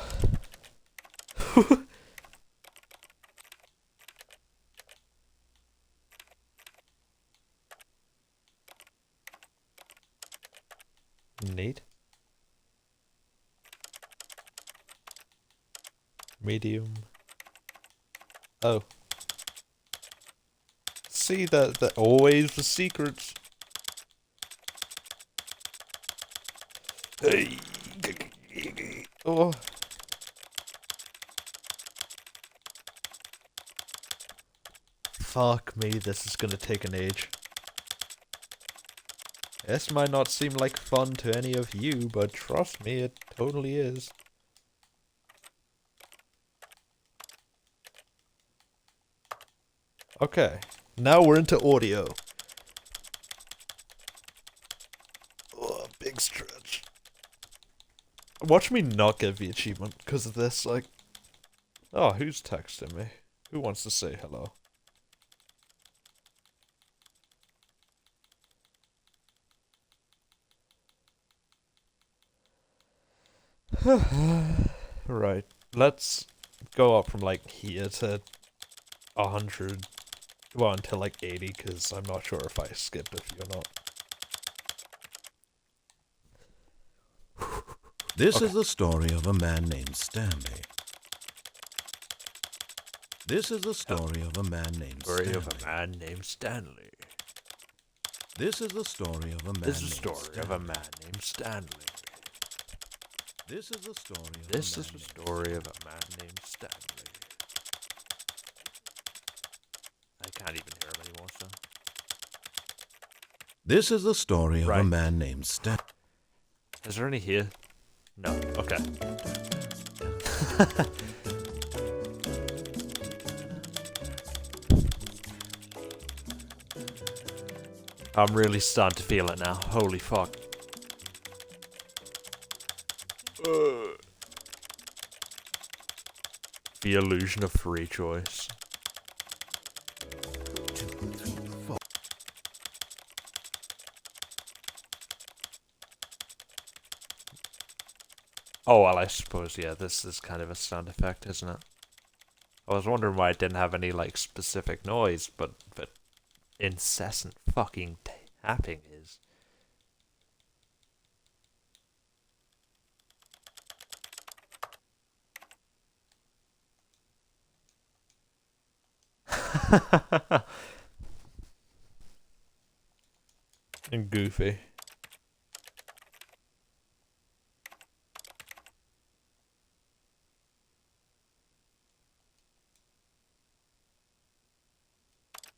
Neat. Medium. Oh. See that always the secrets. Hey. Oh. Fuck me, this is gonna take an age. This might not seem like fun to any of you, but trust me, it totally is. Okay, now we're into audio. Oh, big stretch. Watch me not get the achievement because of this, like... Oh, who's texting me? Who wants to say hello? Right, let's go up from like here to 100, well, until like 80, because I'm not sure if I skipped a few or not. This Okay. is the story of a man named Stanley. This is the story of a man named Story Stanley. of a man named Stanley. This is the story of a man This is named the story Stanley. of a man named Stanley. This is the story of This a is man the named story of a man named Stanley. I can't even hear him anymore, so. This is the story of a Right. man named Stanley. Is there any here? No. Okay. I'm really starting to feel it now. Holy fuck. The illusion of free choice. Oh, well, I suppose, yeah, this is kind of a sound effect, isn't it? I was wondering why it didn't have any, like, specific noise, but incessant fucking tapping is. And goofy.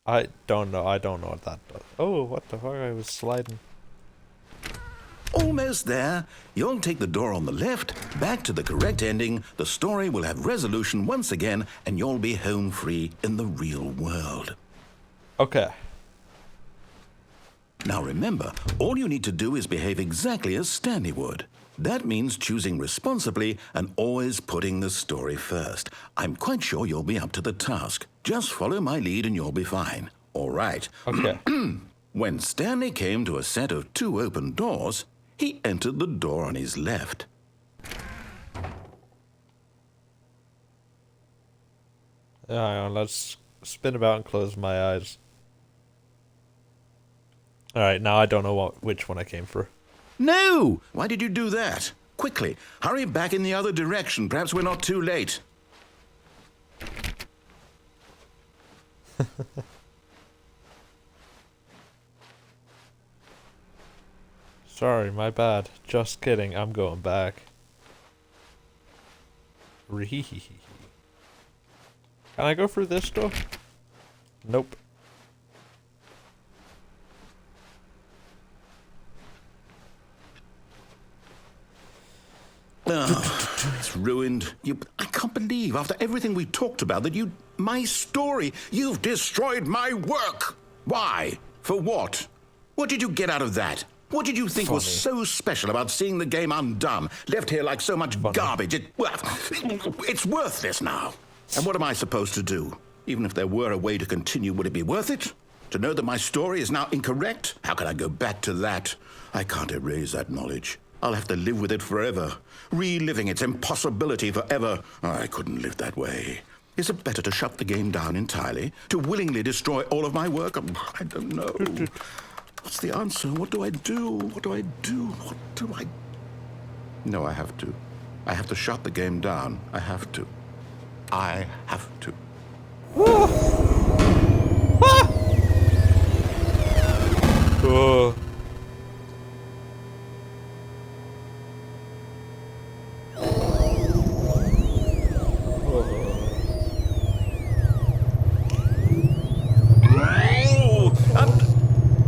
I don't know what that does. Oh, what the fuck, I was sliding. Almost there. You'll take the door on the left, back to the correct ending, the story will have resolution once again, and you'll be home free in the real world. Okay. Now remember, all you need to do is behave exactly as Stanley would. That means choosing responsibly and always putting the story first. I'm quite sure you'll be up to the task. Just follow my lead and you'll be fine. All right. Okay. When Stanley came to a set of 2 open doors, he entered the door on his left. Hang on, let's spin about and close my eyes. Alright, now I don't know which one I came for. No! Why did you do that? Quickly, hurry back in the other direction. Perhaps we're not too late. Sorry, my bad. Just kidding, I'm going back. Can I go through this door? Nope. Oh, it's ruined. I can't believe, after everything we talked about, that my story, you've destroyed my work. Why? For what? What did you get out of that? What did you think was so special about seeing the game undone, left here like so much garbage? It's worthless now. And what am I supposed to do? Even if there were a way to continue, would it be worth it? To know that my story is now incorrect? How can I go back to that? I can't erase that knowledge. I'll have to live with it forever, reliving its impossibility forever. I couldn't live that way. Is it better to shut the game down entirely? To willingly destroy all of my work? I don't know. What's the answer? What do I do? What do I do? What do I... No, I have to. I have to shut the game down. I have to. I have to. Oh.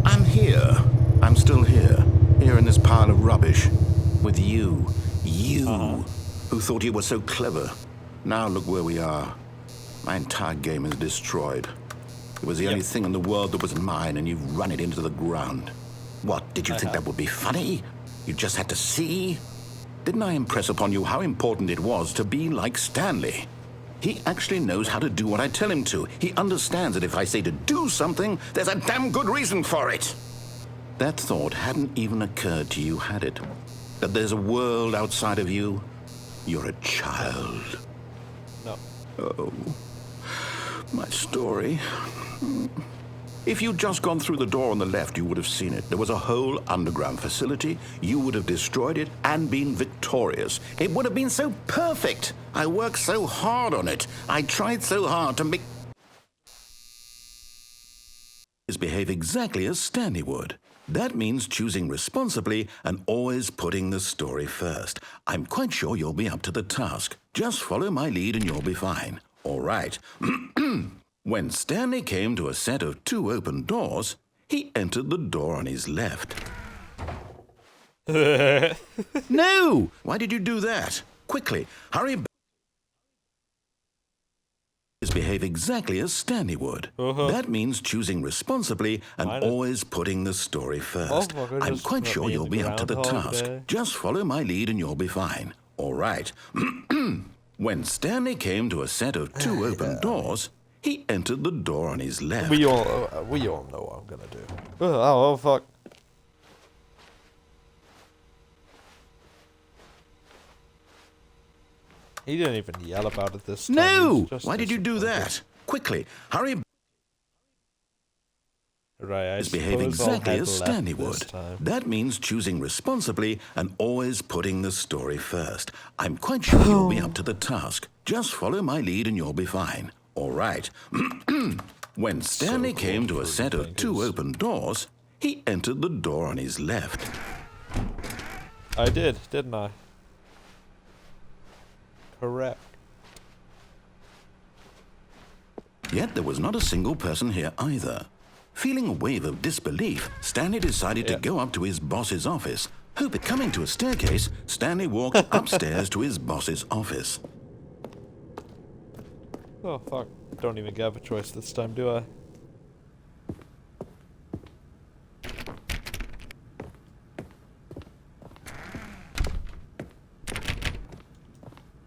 I'm here. I'm still here. Here in this pile of rubbish. With you. You. Who thought you were so clever. Now look where we are. My entire game is destroyed. It was the only thing in the world that was mine, and you've run it into the ground. What, did you think that would be funny? You just had to see? Didn't I impress upon you how important it was to be like Stanley? He actually knows how to do what I tell him to. He understands that if I say to do something, there's a damn good reason for it. That thought hadn't even occurred to you, had it? That there's a world outside of you? You're a child. No. Oh, my story. If you'd just gone through the door on the left, you would have seen it. There was a whole underground facility. You would have destroyed it and been victorious. It would have been so perfect. I worked so hard on it. I tried so hard to make... behave exactly as Stanley would. That means choosing responsibly and always putting the story first. I'm quite sure you'll be up to the task. Just follow my lead and you'll be fine. All right. When Stanley came to a set of 2 open doors, he entered the door on his left. No! Why did you do that? Quickly, hurry back. Behave exactly as Stanley would. That means choosing responsibly and always putting the story first. I'm quite sure you'll be up to the task. Just follow my lead and you'll be fine. All right. When Stanley came to a set of 2 open doors, he entered the door on his left. We all know what I'm gonna do. Oh fuck. He didn't even yell about it this time. No! Why did you do that? Quickly, hurry. Right, I Behave exactly as Stanley would. Time. That means choosing responsibly and always putting the story first. I'm quite sure you'll be up to the task. Just follow my lead and you'll be fine. All right. When Stanley cool came to a for set of two thinkers. open doors, he entered the door on his left. I did, didn't I? Correct. Yet there was not a single person here either. Feeling a wave of disbelief, Stanley decided to go up to his boss's office. Coming to a staircase, Stanley walked upstairs to his boss's office. Oh fuck. Don't even have a choice this time, do I?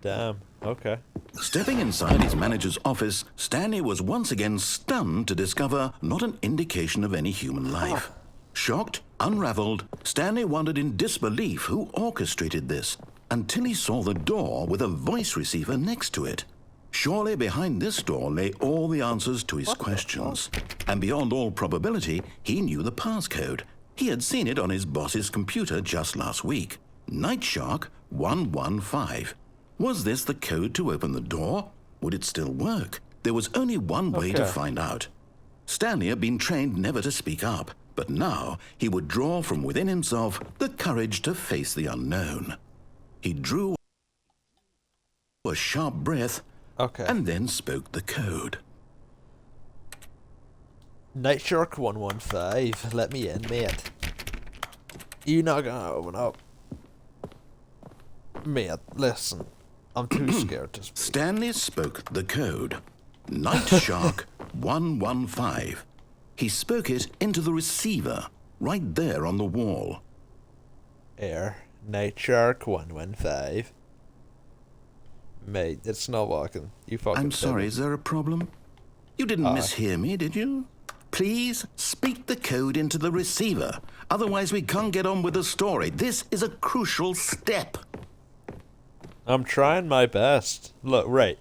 Damn. Okay. Stepping inside his manager's office, Stanley was once again stunned to discover not an indication of any human life. Shocked, unraveled, Stanley wondered in disbelief who orchestrated this, until he saw the door with a voice receiver next to it. Surely behind this door lay all the answers to his questions. And beyond all probability, he knew the passcode. He had seen it on his boss's computer just last week. Night Shark 115. Was this the code to open the door? Would it still work? There was only one way to find out. Stanley had been trained never to speak up, but now he would draw from within himself the courage to face the unknown. He drew a sharp breath and then spoke the code. Night Shark 115, let me in, mate. You not gonna open up? Mate, listen. I'm too scared to speak. Stanley spoke the code. Night Shark 115. He spoke it into the receiver, right there on the wall. Air, Night Shark 115. Mate, it's not working. You fucking I'm sorry, fiddle. is there a problem? You didn't mishear me, did you? Please speak the code into the receiver. Otherwise, we can't get on with the story. This is a crucial step. I'm trying my best. Look, right.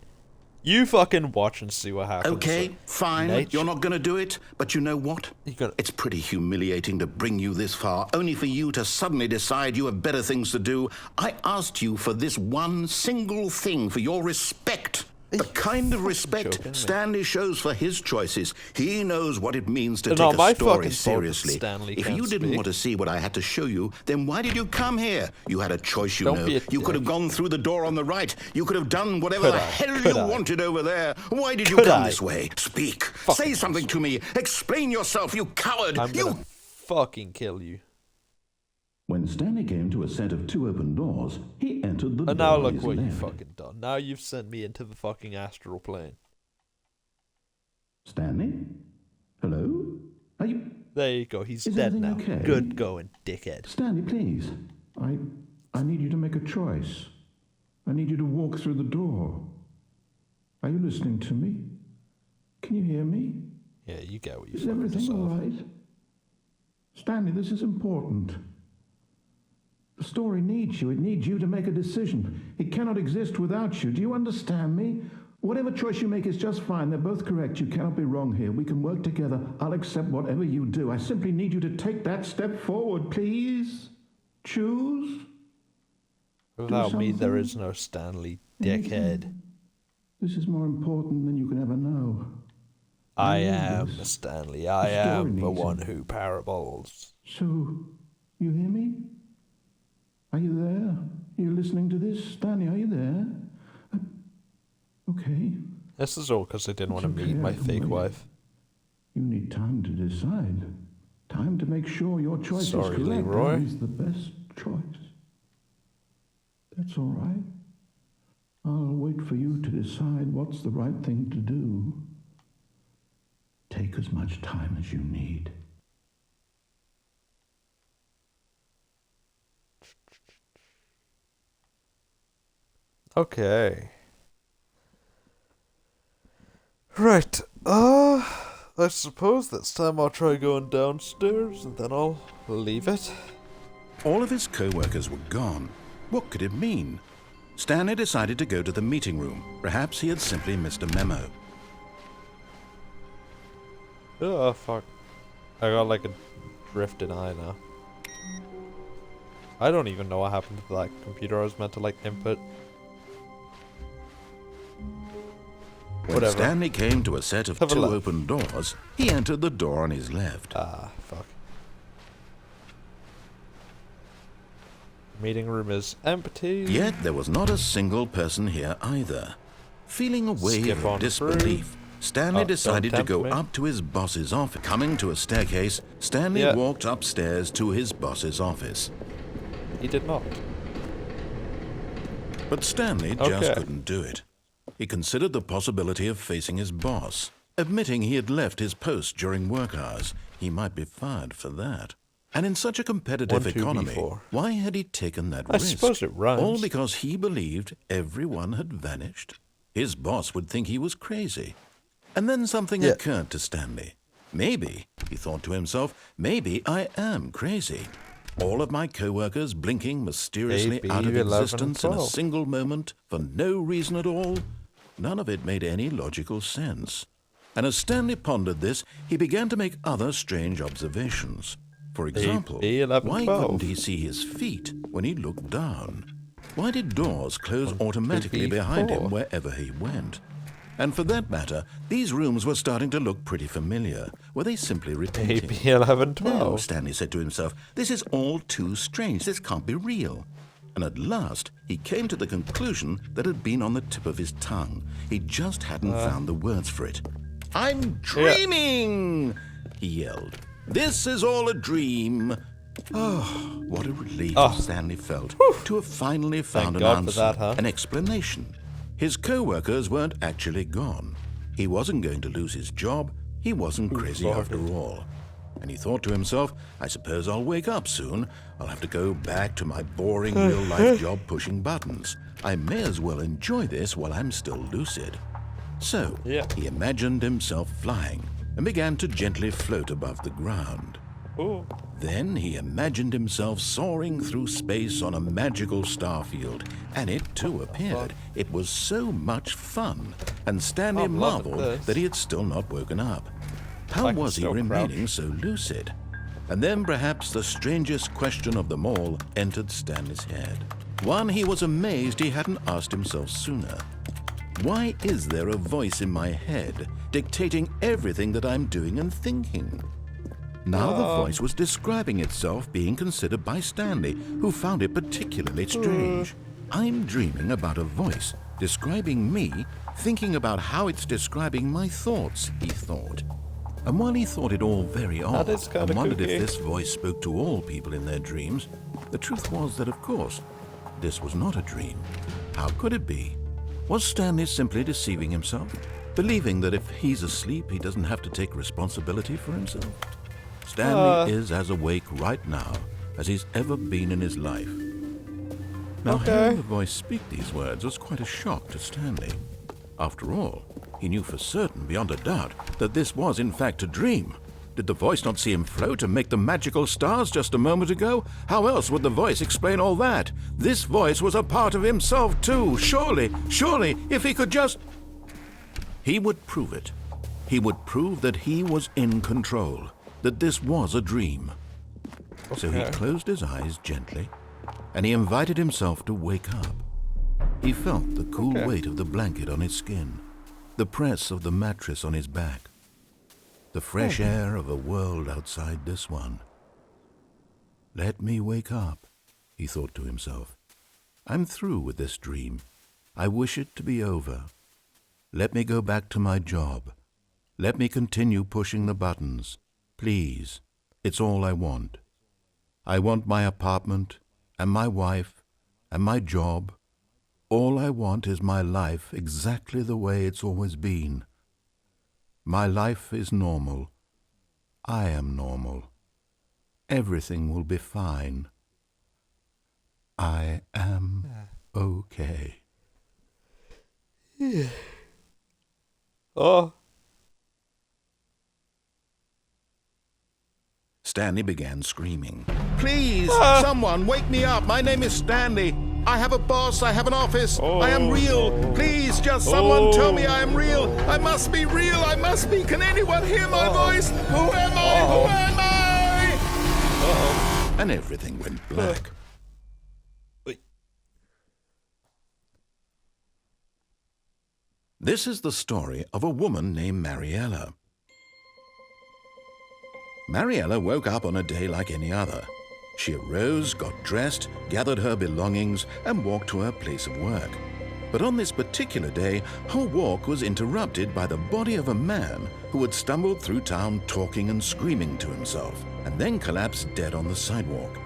You fucking watch and see what happens. Okay, fine. You're not going to do it, but you know what? It's pretty humiliating to bring you this far, only for you to suddenly decide you have better things to do. I asked you for this one single thing, for your respect. The kind of respect Stanley shows for his choices. He knows what it means to take a story seriously. If you didn't want to see what I had to show you, then why did you come here? You had a choice, you know. You could have gone through the door on the right. You could have done whatever the hell you wanted over there. Why did you come this way? Speak. Say something to me. Explain yourself, you coward. I'm gonna fucking kill you. When Stanley came to a set of two open doors, he entered the door. And now on look his what left. you fucking done. Now you've sent me into the fucking astral plane. Stanley? Hello? Are you... There you go. He's Is dead everything now. okay? Good going, dickhead. Stanley, please. I need you to make a choice. I need you to walk through the door. Are you listening to me? Can you hear me? Yeah, you get what you Is fucking everything deserve. all right? Stanley, this is important. The story needs you. It needs you to make a decision. It cannot exist without you. Do you understand me? Whatever choice you make is just fine. They're both correct. You cannot be wrong here. We can work together. I'll accept whatever you do. I simply need you to take that step forward, please. Choose. Without me, there is no Stanley, dickhead. This is more important than you can ever know. I know am this. Stanley. I The story am the needs one it. who parables. So, you hear me? Are you there? Are you listening to this? Stanley, are you there? Okay. This is all because I didn't want to It's meet okay, my I can fake wait. wife. You need time to decide. Time to make sure your choice Sorry, is correct. Leroy. And is the best choice. That's all right. I'll wait for you to decide what's the right thing to do. Take as much time as you need. Okay. Right. I suppose this time I'll try going downstairs and then I'll leave it. All of his co-workers were gone. What could it mean? Stanley decided to go to the meeting room. Perhaps he had simply missed a memo. Oh, fuck. I got like a drifted eye now. I don't even know what happened to that computer I was meant to like input. When Whatever. Stanley came to a set of Have a two look. open doors, he entered the door on his left. Ah, fuck. Meeting room is empty. Yet there was not a single person here either. Feeling a wave Skip on of disbelief, Stanley Oh, decided to don't go tempt me. up to his boss's office. Coming to a staircase, Stanley Yeah. walked upstairs to his boss's office. He did not. But Stanley just Okay. couldn't do it. He considered the possibility of facing his boss. Admitting he had left his post during work hours, he might be fired for that. And in such a competitive 1, 2, economy, B4. why had he taken that I risk? suppose it rhymes. All because he believed everyone had vanished? His boss would think he was crazy. And then something Yeah. occurred to Stanley. Maybe, he thought to himself, maybe I am crazy. All of my co-workers blinking mysteriously AB out of 11 existence in a 12. single moment for no reason at all. None of it made any logical sense. And as Stanley pondered this, he began to make other strange observations. For example, AB 11 why 12. couldn't he see his feet when he looked down? Why did doors close automatically behind him 4. wherever he went? And for that matter, these rooms were starting to look pretty familiar. Were they simply repeating? AB 11 No, 12. Stanley said to himself, this is all too strange. This can't be real. And at last, he came to the conclusion that had been on the tip of his tongue. He just hadn't found the words for it. I'm dreaming! He yelled. This is all a dream. Oh, what a relief Stanley felt to have finally found Thank an God for answer, that, huh? an explanation. His co-workers weren't actually gone. He wasn't going to lose his job. He wasn't crazy after all. And he thought to himself, I suppose I'll wake up soon. I'll have to go back to my boring real-life job pushing buttons. I may as well enjoy this while I'm still lucid. So, Yeah. he imagined himself flying and began to gently float above the ground. Ooh. Then he imagined himself soaring through space on a magical starfield, and it too appeared. It was so much fun, and Stanley I'm loving marveled this. that he had still not woken up. How I can was he still remaining so lucid? And then perhaps the strangest question of them all entered Stanley's head. One he was amazed he hadn't asked himself sooner. Why is there a voice in my head dictating everything that I'm doing and thinking? Now the voice was describing itself being considered by Stanley, who found it particularly strange. I'm dreaming about a voice describing me, thinking about how it's describing my thoughts, he thought. And while he thought it all very odd, is kinda and wondered kooky. if this voice spoke to all people in their dreams, the truth was that, of course, this was not a dream. How could it be? Was Stanley simply deceiving himself, believing that if he's asleep, he doesn't have to take responsibility for himself? Stanley is as awake right now as he's ever been in his life. Now, hearing the voice speak these words was quite a shock to Stanley. After all, he knew for certain, beyond a doubt, that this was in fact a dream. Did the voice not see him float and make the magical stars just a moment ago? How else would the voice explain all that? This voice was a part of himself too. Surely, if he could just... He would prove it. He would prove that he was in control, that this was a dream. So he closed his eyes gently, and he invited himself to wake up. He felt the cool weight of the blanket on his skin, the press of the mattress on his back, the fresh air of a world outside this one. Let me wake up, he thought to himself. I'm through with this dream. I wish it to be over. Let me go back to my job. Let me continue pushing the buttons. Please, it's all I want. I want my apartment, and my wife, and my job. All I want is my life exactly the way it's always been. My life is normal. I am normal. Everything will be fine. I am okay. Oh. Stanley began screaming. Please, someone wake me up. My name is Stanley. I have a boss. I have an office. I am real. Please, just someone tell me I am real. I must be real. I must be. Can anyone hear my voice? Who am I? Who am I? And everything went black. This is the story of a woman named Mariella. Mariella woke up on a day like any other. She arose, got dressed, gathered her belongings, and walked to her place of work. But on this particular day, her walk was interrupted by the body of a man who had stumbled through town talking and screaming to himself, and then collapsed dead on the sidewalk.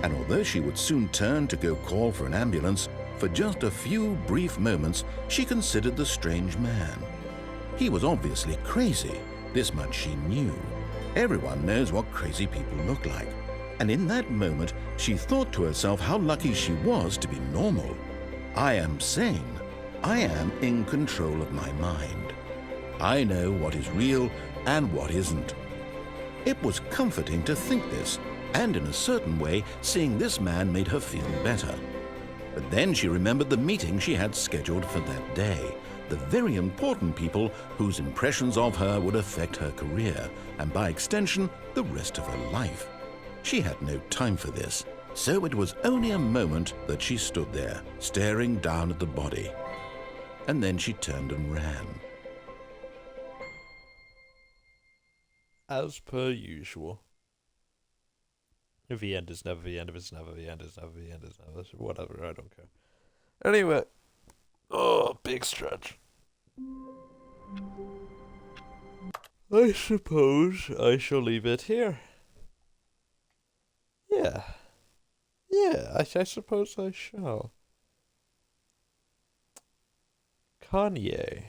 And although she would soon turn to go call for an ambulance, for just a few brief moments she considered the strange man. He was obviously crazy, this much she knew. Everyone knows what crazy people look like. And in that moment, she thought to herself how lucky she was to be normal. I am sane. I am in control of my mind. I know what is real and what isn't. It was comforting to think this, and in a certain way, seeing this man made her feel better. But then she remembered the meeting she had scheduled for that day, the very important people whose impressions of her would affect her career, and by extension, the rest of her life. She had no time for this, so it was only a moment that she stood there, staring down at the body. And then she turned and ran. As per usual. If the end is never the end, if it's never the end, it's never the end, it's never... Whatever, I don't care. Anyway. Oh, big stretch. I suppose I shall leave it here. Yeah, I suppose I shall. Kanye.